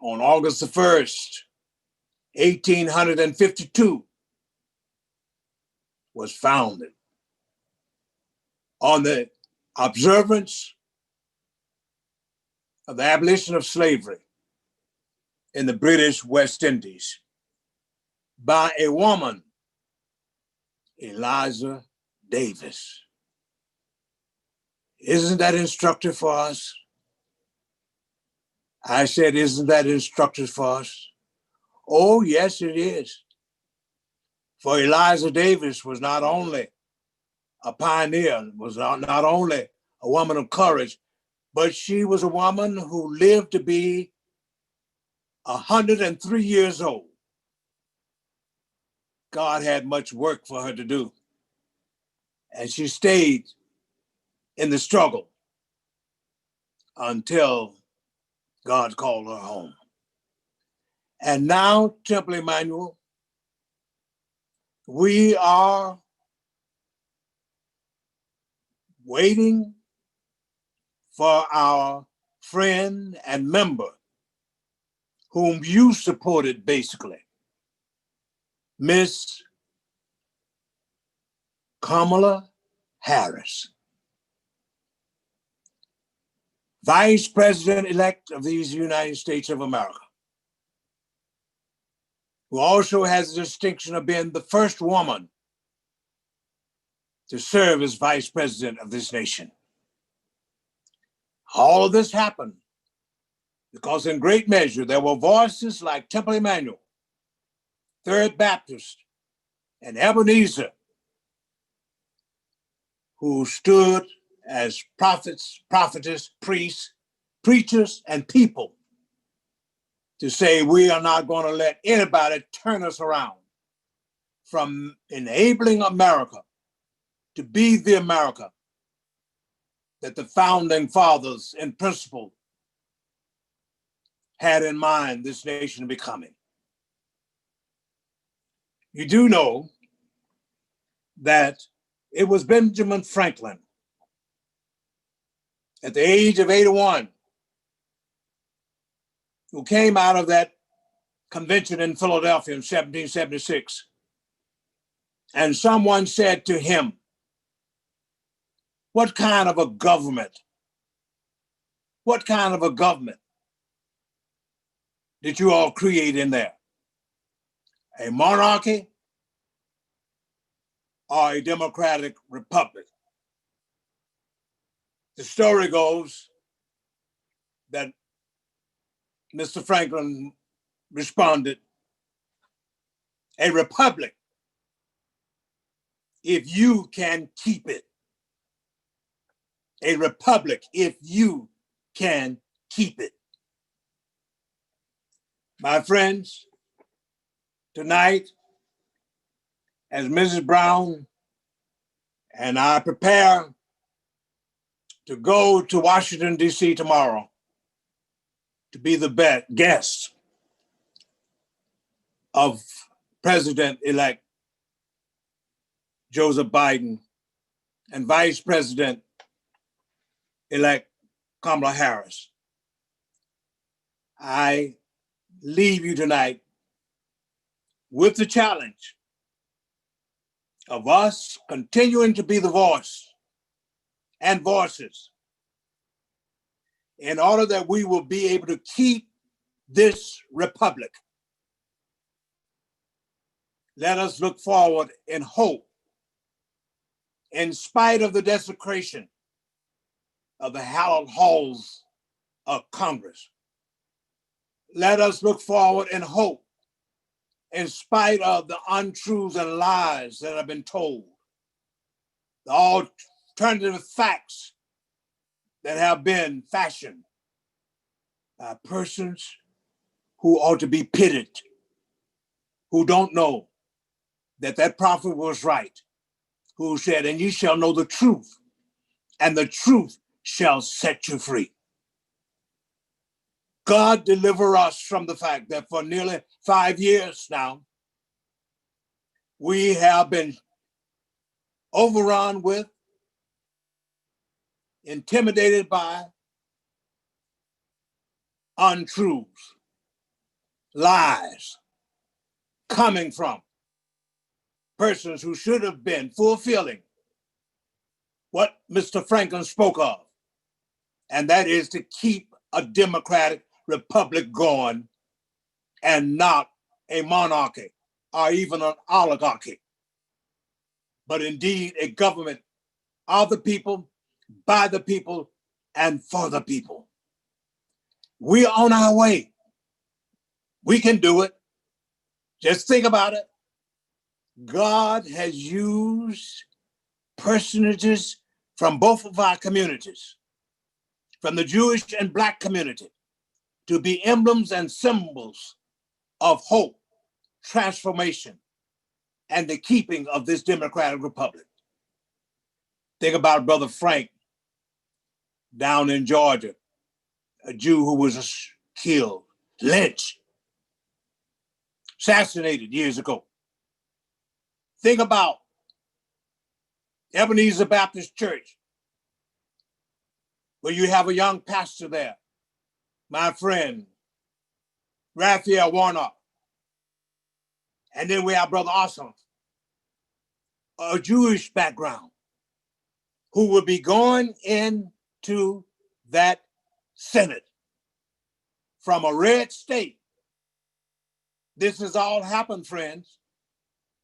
on August the 1st, 1852, was founded on the observance of the abolition of slavery in the British West Indies by a woman, Eliza Davis. Isn't that instructive for us? I said, isn't that instructive for us? Oh, yes, it is. For Eliza Davis was not only a pioneer, was not only a woman of courage, but she was a woman who lived to be 103 years old. God had much work for her to do. And she stayed in the struggle until God called her home. And now, Temple Emanu-El, we are waiting for our friend and member whom you supported basically, Miss Kamala Harris. Vice President-elect of these United States of America, who also has the distinction of being the first woman to serve as Vice President of this nation. All of this happened because in great measure, there were voices like Temple Emanu-El, Third Baptist, and Ebenezer, who stood as prophets, prophetess, priests, preachers, and people to say we are not going to let anybody turn us around from enabling America to be the America that the founding fathers in principle had in mind this nation becoming. You do know that it was Benjamin Franklin at the age of 81 who came out of that convention in Philadelphia in 1776. And someone said to him, what kind of a government did you all create in there? A monarchy or a democratic republic? The story goes that Mr. Franklin responded, a republic, if you can keep it. A republic, if you can keep it. My friends, tonight, as Mrs. Brown and I prepare to go to Washington, D.C. tomorrow to be the guest of President-elect Joseph Biden and Vice President-elect Kamala Harris, I leave you tonight with the challenge of us continuing to be the voice and voices in order that we will be able to keep this republic. Let us look forward in hope, in spite of the desecration of the hallowed halls of Congress. Let us look forward in hope, in spite of the untruths and lies that have been told, the alternative facts that have been fashioned by persons who ought to be pitied, who don't know that that prophet was right, who said, and you shall know the truth, and the truth shall set you free. God deliver us from the fact that for nearly 5 years now, we have been overrun with, intimidated by untruths, lies coming from persons who should have been fulfilling what Mr. Franklin spoke of, and that is to keep a democratic republic going and not a monarchy or even an oligarchy, but indeed a government of the people, by the people, and for the people. We are on our way. We can do it. Just think about it. God has used personages from both of our communities, from the Jewish and Black community, to be emblems and symbols of hope, transformation, and the keeping of this democratic republic. Think about Brother Frank down in Georgia, a Jew who was killed, lynched, assassinated years ago. Think about Ebenezer Baptist Church, where you have a young pastor there, my friend, Raphael Warnock. And then we have Brother Awesome, a Jewish background, who will be going into that Senate from a red state. This has all happened, friends,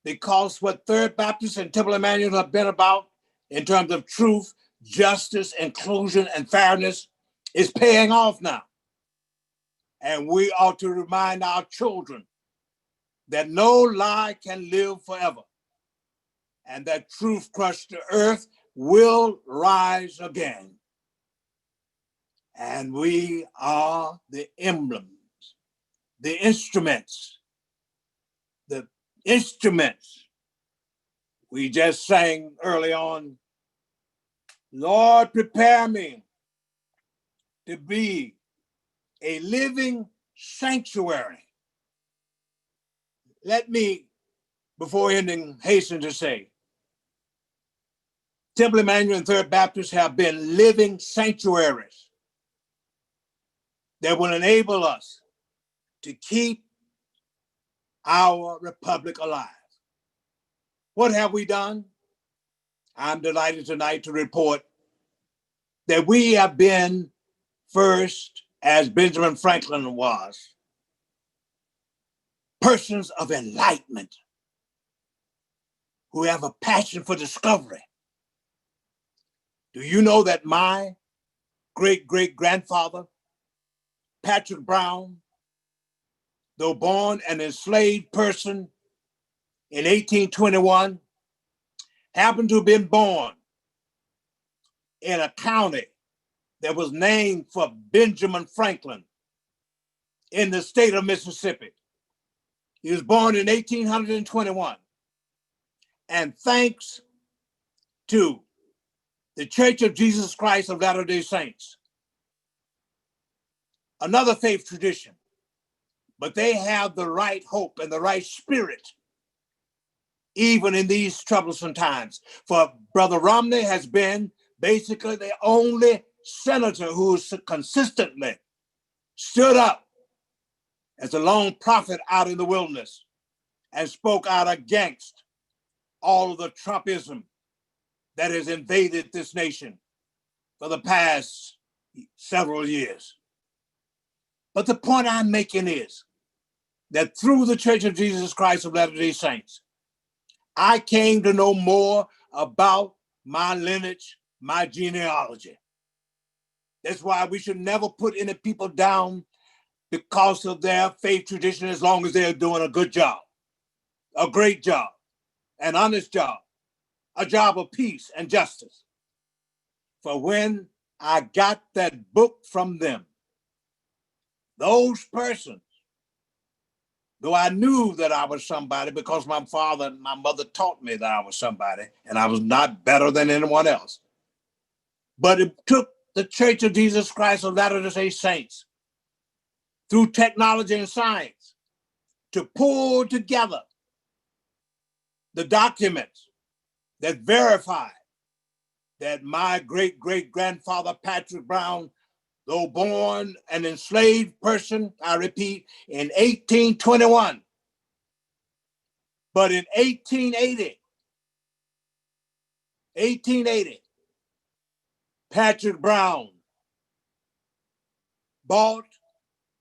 because what Third Baptist and Temple Emanu-El have been about in terms of truth, justice, inclusion, and fairness is paying off now. And we ought to remind our children that no lie can live forever, and that truth crushed to earth will rise again. And we are the emblems, the instruments. We just sang early on, Lord, prepare me to be a living sanctuary. Let me, before ending, hasten to say, Temple Emanu-El and Third Baptist have been living sanctuaries that will enable us to keep our republic alive. What have we done? I'm delighted tonight to report that we have been first, as Benjamin Franklin was, persons of enlightenment who have a passion for discovery. Do you know that my great-great-grandfather, Patrick Brown, though born an enslaved person in 1821, happened to have been born in a county that was named for Benjamin Franklin in the state of Mississippi. He was born in 1821. And thanks to the Church of Jesus Christ of Latter-day Saints, another faith tradition, but they have the right hope and the right spirit, even in these troublesome times. For Brother Romney has been basically the only senator who's consistently stood up as a lone prophet out in the wilderness and spoke out against all of the Trumpism that has invaded this nation for the past several years. But the point I'm making is that through the Church of Jesus Christ of Latter-day Saints, I came to know more about my lineage, my genealogy. That's why we should never put any people down because of their faith tradition, as long as they're doing a good job, a great job, an honest job, a job of peace and justice. For when I got that book from them, those persons, though I knew that I was somebody because my father and my mother taught me that I was somebody and I was not better than anyone else. But it took the Church of Jesus Christ of Latter-day Saints through technology and science to pull together the documents that verified that my great-great-grandfather Patrick Brown, though born an enslaved person, I repeat, in 1821, but in 1880, Patrick Brown bought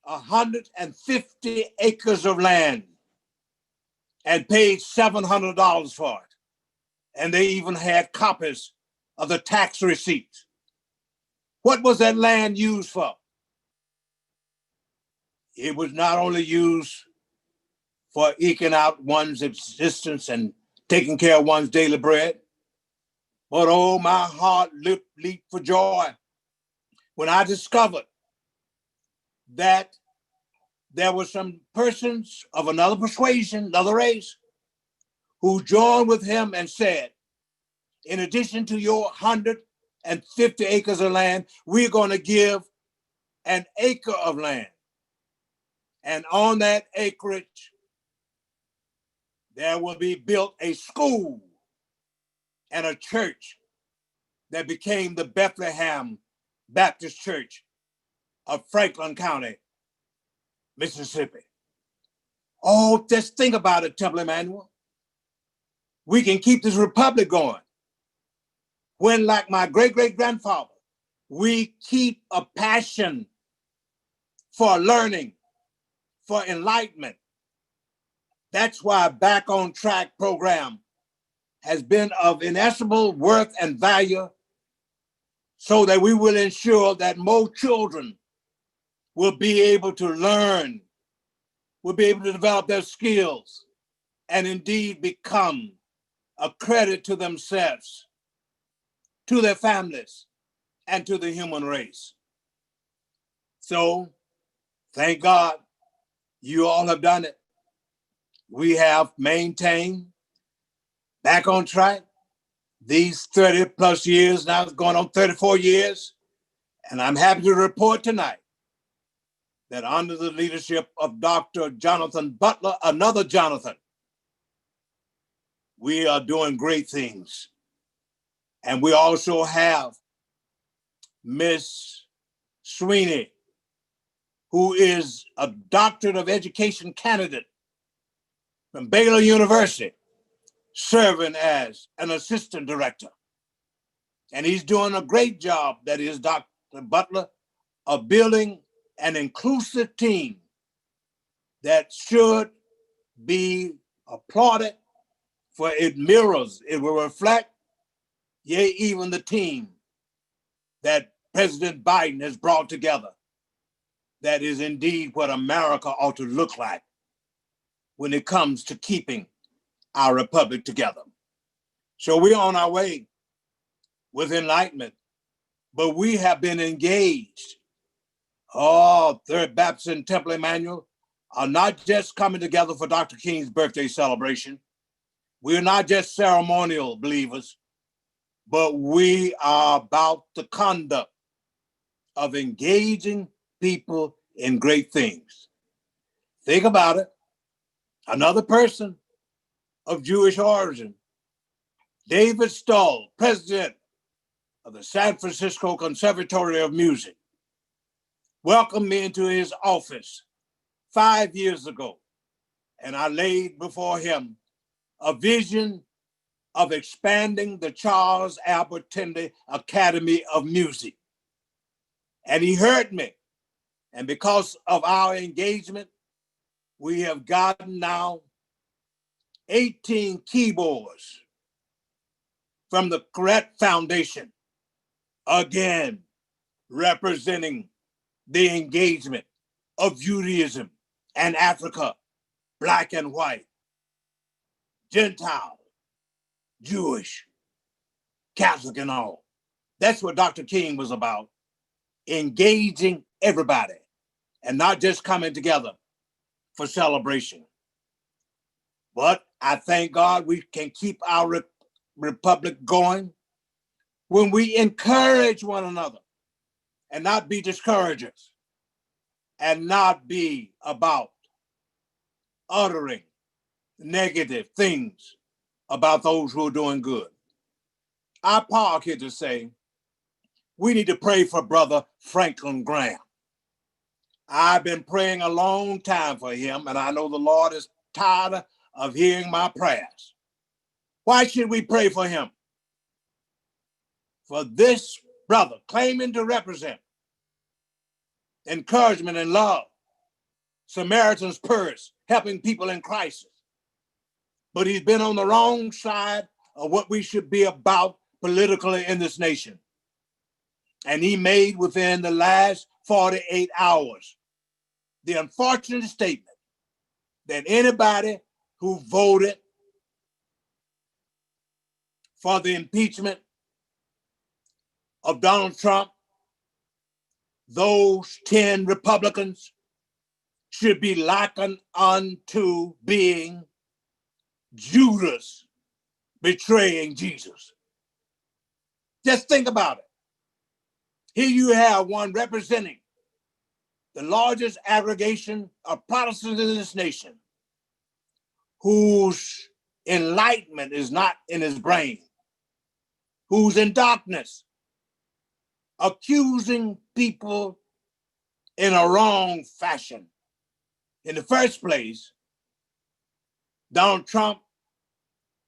150 acres of land and paid $700 for it. And they even had copies of the tax receipts. What was that land used for? It was not only used for eking out one's existence and taking care of one's daily bread, but oh, my heart leaped for joy when I discovered that there were some persons of another persuasion, another race, who joined with him and said, in addition to your 150 acres of land, we're going to give an acre of land. And on that acreage, there will be built a school and a church that became the Bethlehem Baptist Church of Franklin County, Mississippi. Oh, just think about it, Temple Emanu-El. We can keep this republic going when, like my great-great-grandfather, we keep a passion for learning, for enlightenment. That's why Back on Track program has been of inestimable worth and value, so that we will ensure that more children will be able to learn, will be able to develop their skills, and indeed become a credit to themselves, to their families, and to the human race. So, thank God you all have done it. We have maintained Back on Track these 30 plus years, now it's going on 34 years. And I'm happy to report tonight that under the leadership of Dr. Jonathan Butler, another Jonathan, we are doing great things. And we also have Miss Sweeney, who is a doctorate of education candidate from Baylor University, serving as an assistant director. And he's doing a great job, that is Dr. Butler, of building an inclusive team that should be applauded, for it mirrors, it will reflect, yea, even the team that President Biden has brought together. That is indeed what America ought to look like when it comes to keeping our republic together. So we're on our way with enlightenment, but we have been engaged. Oh, Third Baptist and Temple Emanu-El are not just coming together for Dr. King's birthday celebration. We're not just ceremonial believers, but we are about the conduct of engaging people in great things. Think about it. Another person of Jewish origin, David Stoll, president of the San Francisco Conservatory of Music, welcomed me into his office 5 years ago, and I laid before him a vision of expanding the Charles Albert Tindley Academy of Music. And he heard me. And because of our engagement, we have gotten now 18 keyboards from the Correct Foundation, again, representing the engagement of Judaism and Africa, Black and white, Gentile, Jewish, Catholic, and all. That's what Dr. King was about, engaging everybody and not just coming together for celebration. But I thank God we can keep our republic going when we encourage one another and not be discouragers and not be about uttering negative things about those who are doing good. I park here to say we need to pray for Brother Franklin Graham. I've been praying a long time for him, and I know the Lord is tired of hearing my prayers. Why should we pray for him? For this brother claiming to represent encouragement and love, Samaritan's Purse, helping people in crisis. But he's been on the wrong side of what we should be about politically in this nation. And he made within the last 48 hours the unfortunate statement that anybody who voted for the impeachment of Donald Trump, those 10 Republicans should be likened unto being Judas betraying Jesus. Just think about it. Here you have one representing the largest aggregation of Protestants in this nation, whose enlightenment is not in his brain, who's in darkness, accusing people in a wrong fashion. In the first place, Donald Trump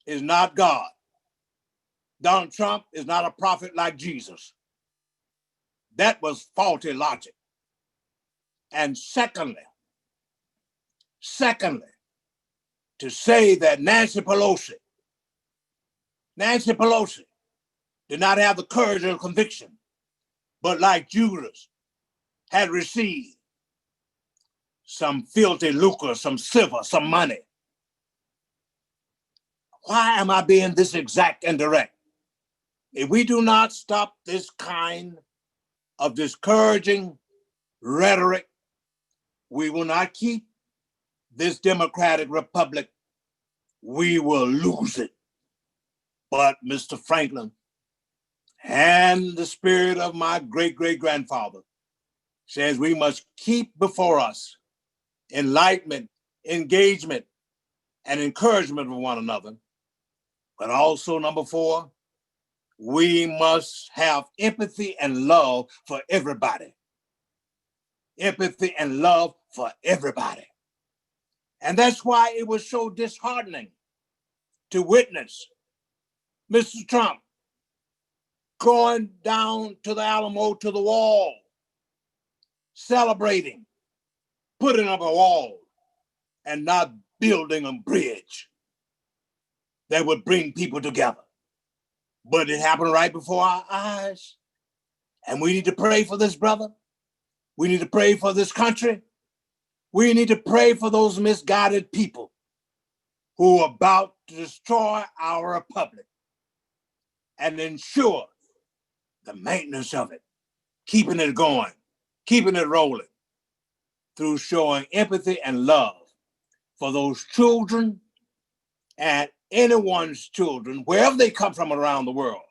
is not God. Donald Trump is not a prophet like Jesus. That was faulty logic. And secondly, to say that Nancy Pelosi did not have the courage of conviction, but like Judas, had received some filthy lucre, some silver, some money. Why am I being this exact and direct? If we do not stop this kind of discouraging rhetoric, we will not keep this democratic republic. We will lose it. But Mr. Franklin and the spirit of my great-great-grandfather says we must keep before us enlightenment, engagement, and encouragement of one another. But also, number 4, we must have empathy and love for everybody. Empathy and love for everybody. And that's why it was so disheartening to witness Mr. Trump going down to the Alamo, to the wall, celebrating, putting up a wall, and not building a bridge that would bring people together. But it happened right before our eyes. And we need to pray for this brother. We need to pray for this country. We need to pray for those misguided people who are about to destroy our republic and ensure the maintenance of it, keeping it going, keeping it rolling through showing empathy and love for those children and anyone's children, wherever they come from around the world,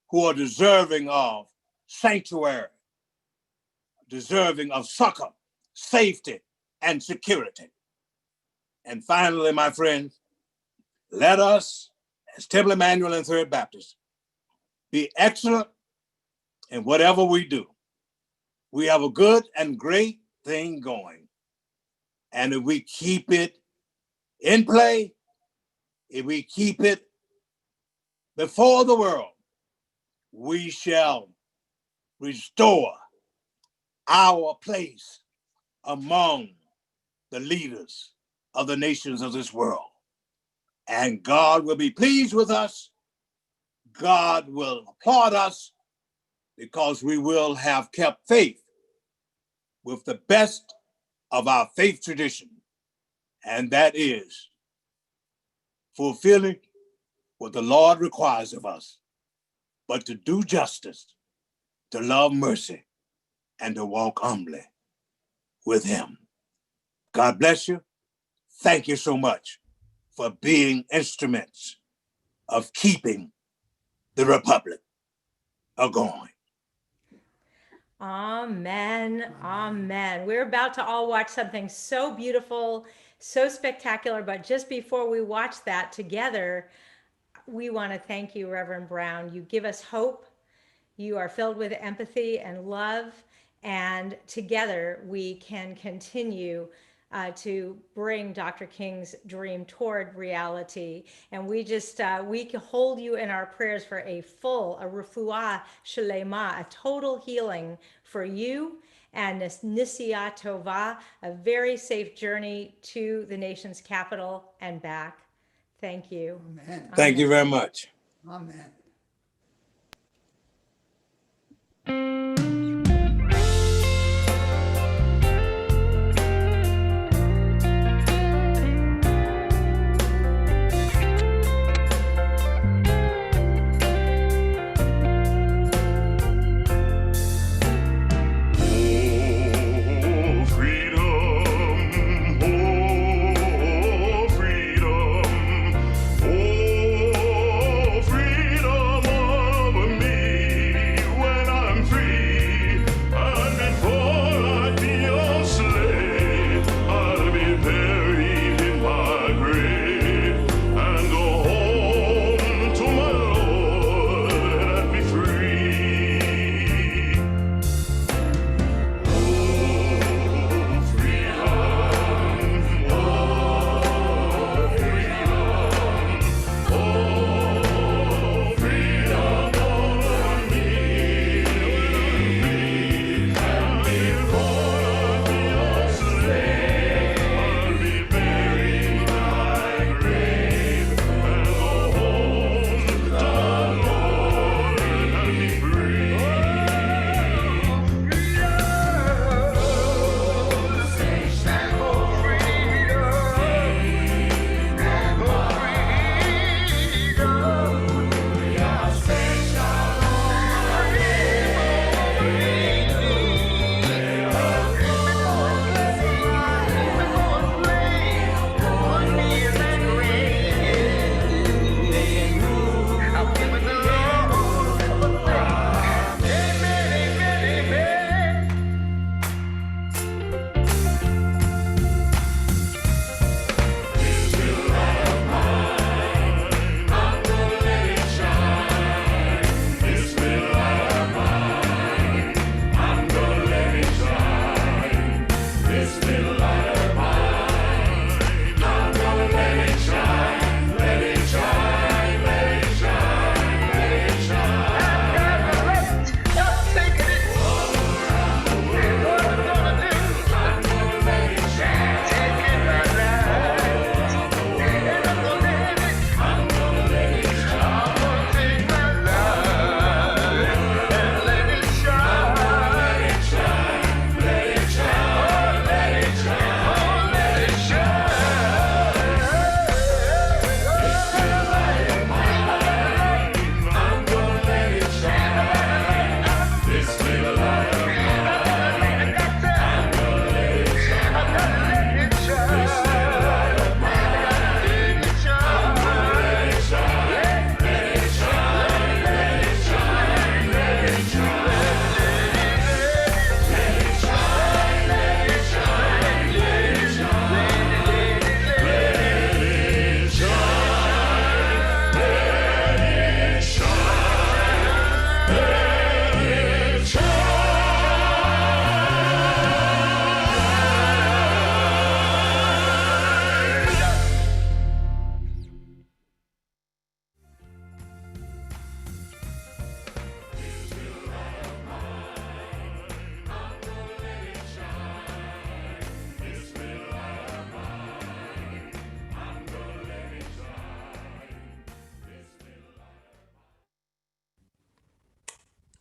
who are deserving of sanctuary, deserving of succor, safety, and security. And finally, my friends, let us, as Temple Emanu-El and Third Baptist, be excellent in whatever we do. We have a good and great thing going. And if we keep it in play, if we keep it before the world, we shall restore our place among the leaders of the nations of this world. And God will be pleased with us. God will applaud us because we will have kept faith with the best of our faith tradition. And that is fulfilling what the Lord requires of us, but to do justice, to love mercy, and to walk humbly with him. God bless you. Thank you so much for being instruments of keeping the republic a-going. Amen. Amen. We're about to all watch something so beautiful, so spectacular. But just before we watch that together, we want to thank you, Reverend Brown. You give us hope. You are filled with empathy and love. And together we can continue to bring Dr. King's dream toward reality. And we just, we can hold you in our prayers for a refuah shalema, a total healing for you, and Nisia Tova, a very safe journey to the nation's capital and back. Thank you. Amen. Thank you very much. Amen. Freedom of me when I'm free.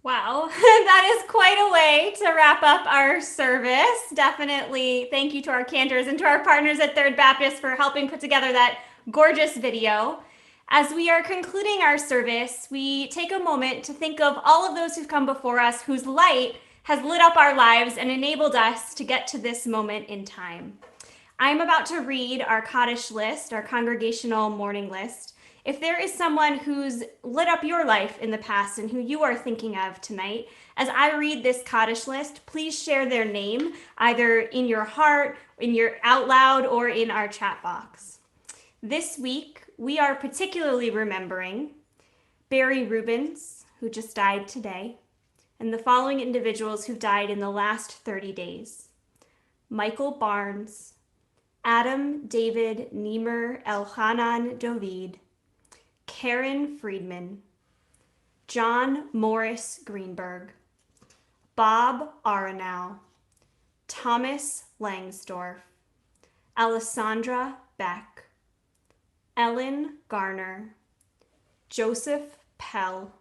Wow, that is quite a way to wrap up our service. Definitely thank you to our cantors and to our partners at Third Baptist for helping put together that gorgeous video. As we are concluding our service, we take a moment to think of all of those who've come before us, whose light has lit up our lives and enabled us to get to this moment in time. I'm about to read our Kaddish list, our congregational morning list. If there is someone who's lit up your life in the past and who you are thinking of tonight, as I read this Kaddish list, please share their name either in your heart, in your out loud, or in our chat box. This week, we are particularly remembering Barry Rubens, who just died today, and the following individuals who died in the last 30 days. Michael Barnes, Adam David Niemer Elhanan Dovid, Karen Friedman, John Morris Greenberg, Bob Aronow, Thomas Langsdorff, Alessandra Beck, Ellen Garner, Joseph Pell,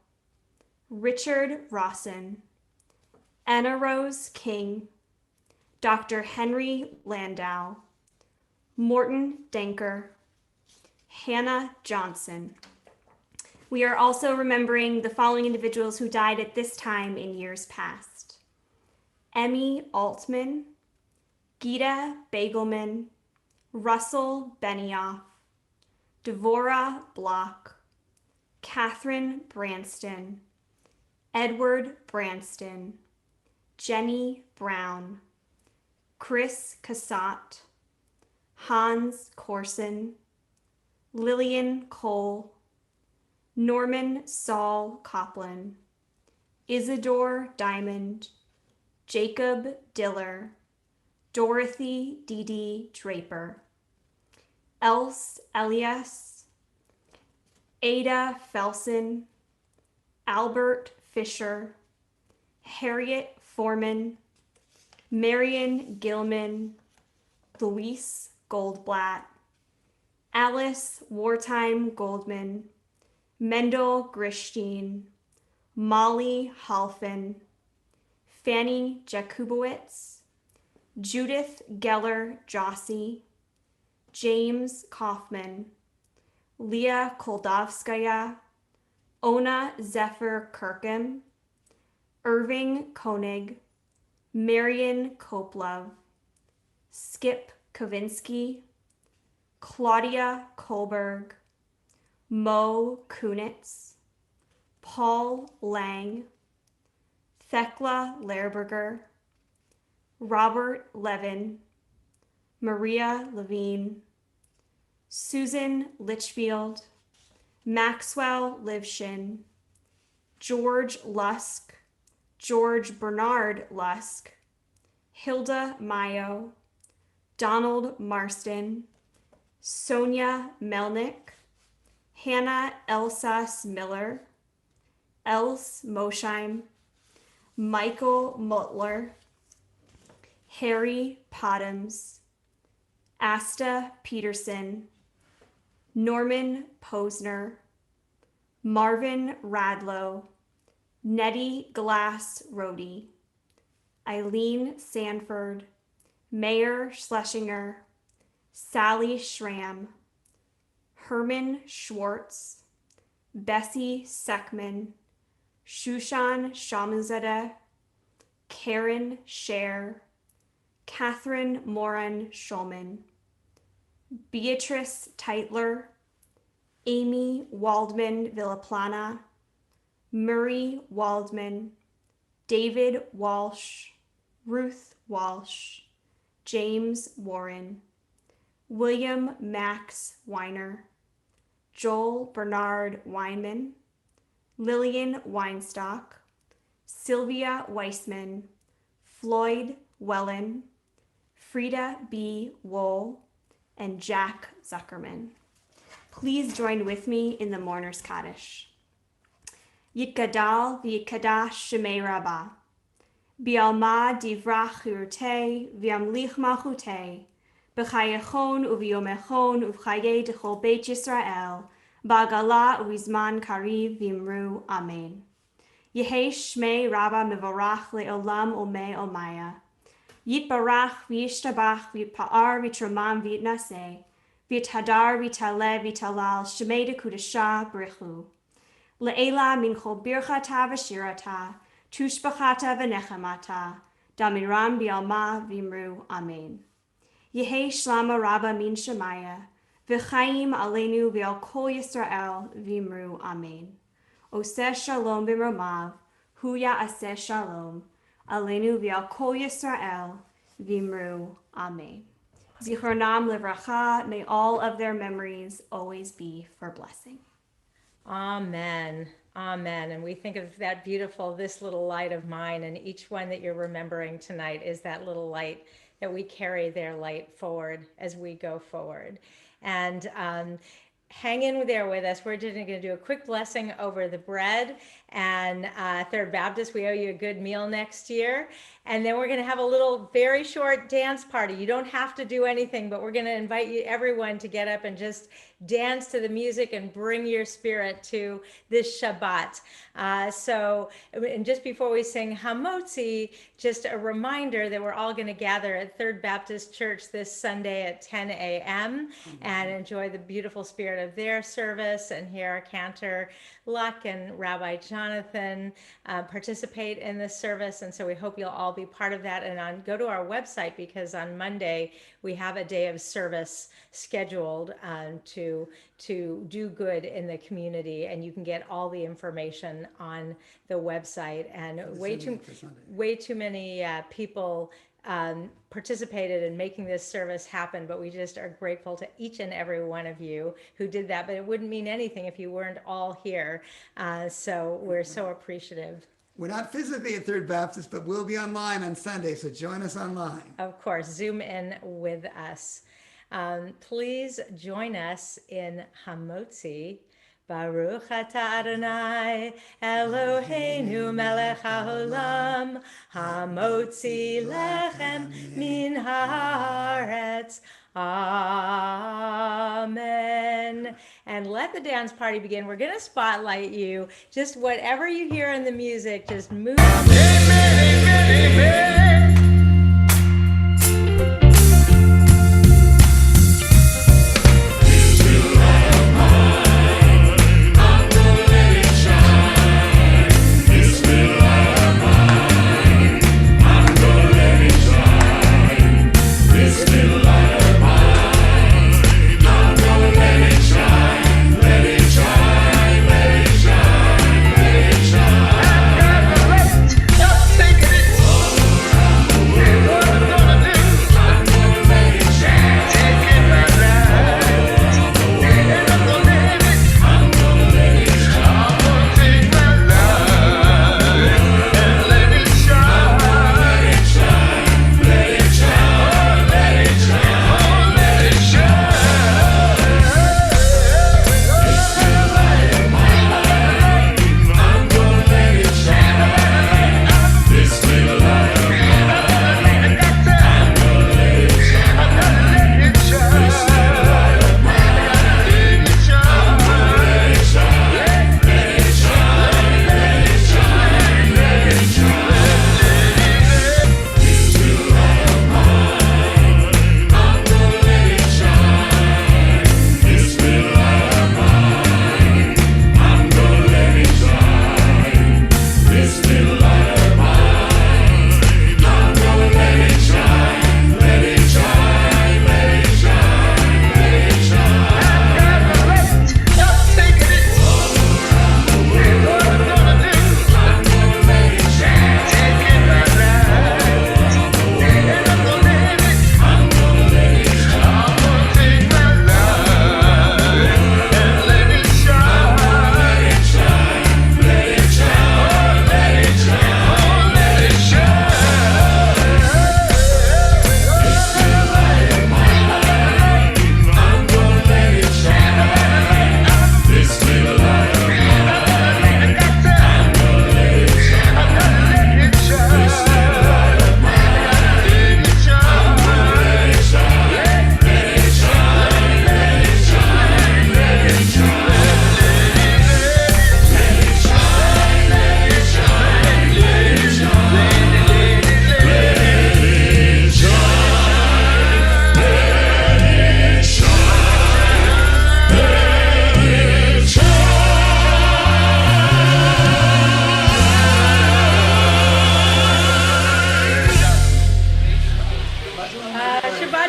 Richard Rawson, Anna Rose King, Dr. Henry Landau, Morton Denker, Hannah Johnson. We are also remembering the following individuals who died at this time in years past. Emmy Altman, Gita Bagelman, Russell Benioff, Devorah Block, Catherine Branston, Edward Branston, Jenny Brown, Chris Cassatt, Hans Corson, Lillian Cole, Norman Saul Copland, Isidore Diamond, Jacob Diller, Dorothy Dee Draper, Else Elias, Ada Felsen, Albert Fisher, Harriet Foreman, Marion Gilman, Luis Goldblatt, Alice Wartime Goldman, Mendel Grishstein, Molly Halfin, Fanny Jakubowicz, Judith Geller Jossi, James Kaufman, Leah Koldovskaya, Ona Zephyr Kirkham, Irving Koenig, Marion Koplov, Skip Kavinsky, Claudia Kohlberg, Mo Kunitz, Paul Lang, Thekla Lehrberger, Robert Levin, Maria Levine, Susan Litchfield, Maxwell Livshin, George Lusk, George Bernard Lusk, Hilda Mayo, Donald Marston, Sonia Melnick, Hannah Elsas Miller, Els Mosheim, Michael Mutler, Harry Pottams, Asta Peterson, Norman Posner, Marvin Radlow, Nettie Glass Rohde, Eileen Sanford, Mayor Schlesinger, Sally Schramm, Herman Schwartz, Bessie Seckman, Shushan Shamuzadeh, Karen Scher, Catherine Moran Schulman, Beatrice Teitler, Amy Waldman Villaplana, Murray Waldman, David Walsh, Ruth Walsh, James Warren, William Max Weiner, Joel Bernard Weinman, Lillian Weinstock, Sylvia Weissman, Floyd Wellen, Frida B. Wohl, and Jack Zuckerman. Please join with me in the Mourner's Kaddish. Yitgadal v'yitkadash shemei Rabbah. Bialma divrach yurtei v'yamlich malchutei. B'chayechon u'v'yomechon u'v'chayei d'chol Beit Yisrael. Ba'gala u'izman kariv v'imru. Amen. Yehi Shmei Rabba Mivarach Le'olam Omei Omaya. Yitbarach v'yishtabach v'yitpa'ar v'yitramam v'yitnaseh v'yithadar v'yitale v'yitalal shemei dekudasha brichu. Le'ela min chol birchata v'shirata tushbachata v'nechamata damiram b'alma v'imru amen. Yehi shlama rabba min shemaya v'chaim aleinu v'al kol Yisrael v'imru amen. Oseh shalom b'mromav huya aseh shalom aleinu v'al kol Yisrael v'imru amen. Zichronam livracha, may all of their memories always be for blessing. Amen. Amen. And we think of that beautiful, this little light of mine, and each one that you're remembering tonight is that little light that we carry their light forward as we go forward. And hang in there with us. We're just going to do a quick blessing over the bread. And Third Baptist, we owe you a good meal next year. And then we're going to have a little very short dance party. You don't have to do anything, but we're going to invite you, everyone, to get up and just dance to the music and bring your spirit to this Shabbat. And just before we sing Hamotzi, just a reminder that we're all going to gather at Third Baptist Church this Sunday at 10 a.m. and enjoy the beautiful spirit of their service and hear our cantor Luck and Rabbi Jonathan participate in this service. And so we hope you'll all be part of that. And go to our website, because on Monday we have a day of service scheduled to do good in the community, and you can get all the information on the website. And way too many people participated in making this service happen, but we just are grateful to each and every one of you who did that. But it wouldn't mean anything if you weren't all here. So we're so appreciative. We're not physically at Third Baptist, but we'll be online on Sunday, so join us online. Of course, Zoom in with us. Please join us in Hamotzi. Baruch atah Adonai Eloheinu melech haolam hamotzi lechem min haaretz. Amen. And let the dance party begin. We're going to spotlight you. Just whatever you hear in the music, just move.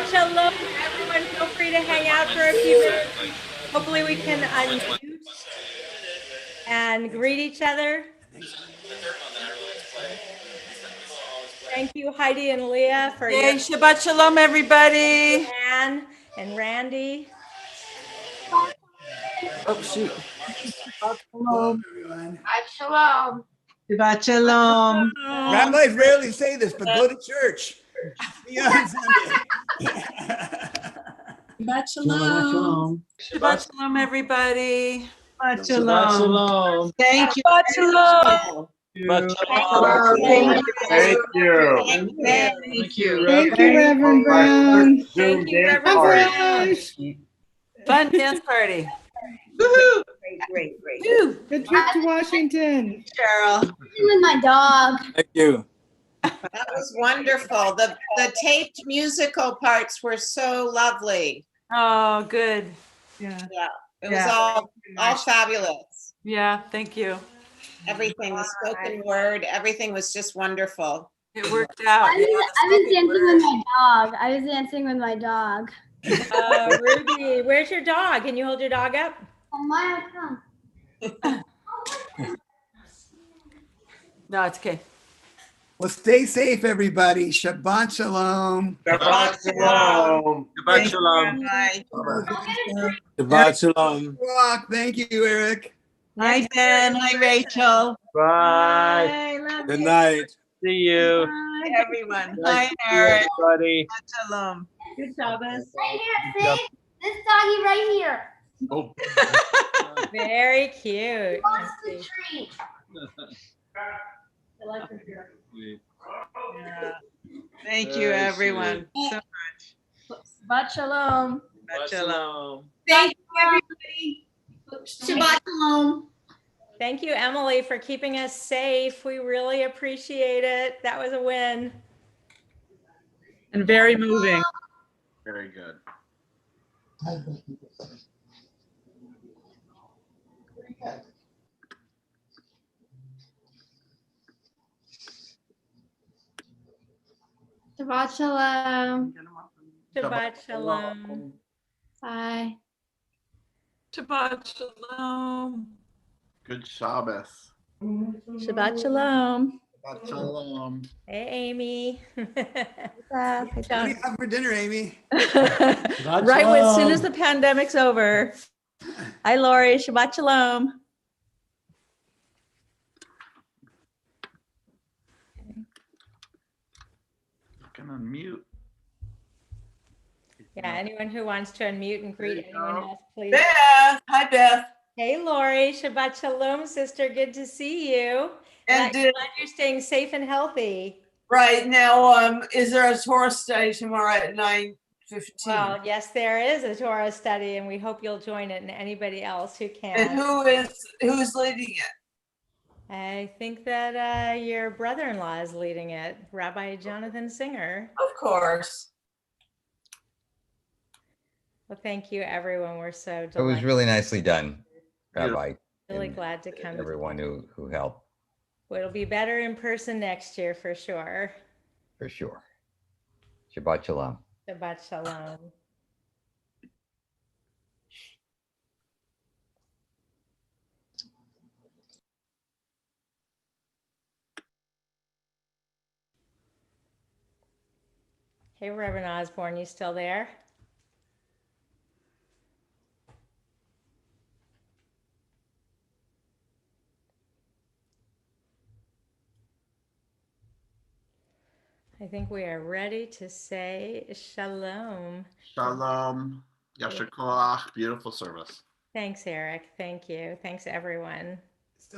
shalom. Everyone, feel free to hang out for a few minutes. Hopefully we can unmute and greet each other. Thank you, Heidi and Leah, for Yay, Shabbat Shalom, everybody. Anne and Randy. Oh, shoot. Hello, everyone. Shalom. Shabbat Shalom. Rabbis rarely say this, but go to church. See you on Sunday. Shabbat Shalom. Shabbat Shalom, everybody. Shabbat Shabbat Shalom. Thank you. Shabbat Shalom. Shabbat Thank Thank you. Thank you. Thank you, Reverend Brown. Zoom Thank you, dance Reverend party. Brown. Fun dance party. Woohoo. Great. Good trip to Washington. Cheryl. With my dog. Thank you. That was wonderful. The taped musical parts were so lovely. Oh, good. Yeah. Yeah. It was all fabulous. Yeah, thank you. Everything, the spoken word, everything was just wonderful. It worked out. I was dancing with my dog. I was dancing with my dog. Ruby, where's your dog? Can you hold your dog up? On my account. No, it's okay. Well, stay safe, everybody. Shabbat Shalom. Shabbat Shalom. Shabbat Shalom. Bye. Shabbat Shalom. Rock. Thank you, Eric. Hi, Ben. Hi, Rachel. Bye. Good night. See you. Hi, everyone. Nice Hi, to see you, Eric. everybody. Shalom. Good Shabbos. Right here, see? This doggy right here. Oh. Very cute. Wants the treat. Yeah. Thank you, everyone, so much. Shabbat shalom. Shabbat Shalom. Thank you, everybody. Shabbat shalom. Thank you, Emily, for keeping us safe. We really appreciate it. That was a win. And very moving. Very good. Shabbat shalom. Shabbat shalom. Bye. Shabbat Shalom. Good Shabbos. Shabbat shalom. Shabbat Shalom. Hey, Amy. What do you have for dinner, Amy? Right as soon as the pandemic's over. Hi, Lori. Shabbat Shalom. I can unmute. Yeah, anyone who wants to unmute and greet anyone else, please. Beth. Hi, Beth. Hey, Lori. Shabbat shalom, sister. Good to see you. And glad you're staying safe and healthy. right now, is there a Torah study tomorrow at 9:15? Well, yes, there is a Torah study, and we hope you'll join it, and anybody else who can. And who's leading it? I think that your brother-in-law is leading it, Rabbi Jonathan Singer. Of course. Well, thank you, everyone. We're so It delighted. was really nicely done, Rabbi. Really and glad to come. Everyone who helped, Well, it'll be better in person next year for sure. for sure. Shabbat Shalom. Shabbat shalom. Hey, Reverend Osborne, you still there? I think we are ready to say shalom. Shalom. Yasher koach. Beautiful service. Thanks, Eric. Thank you. Thanks, everyone.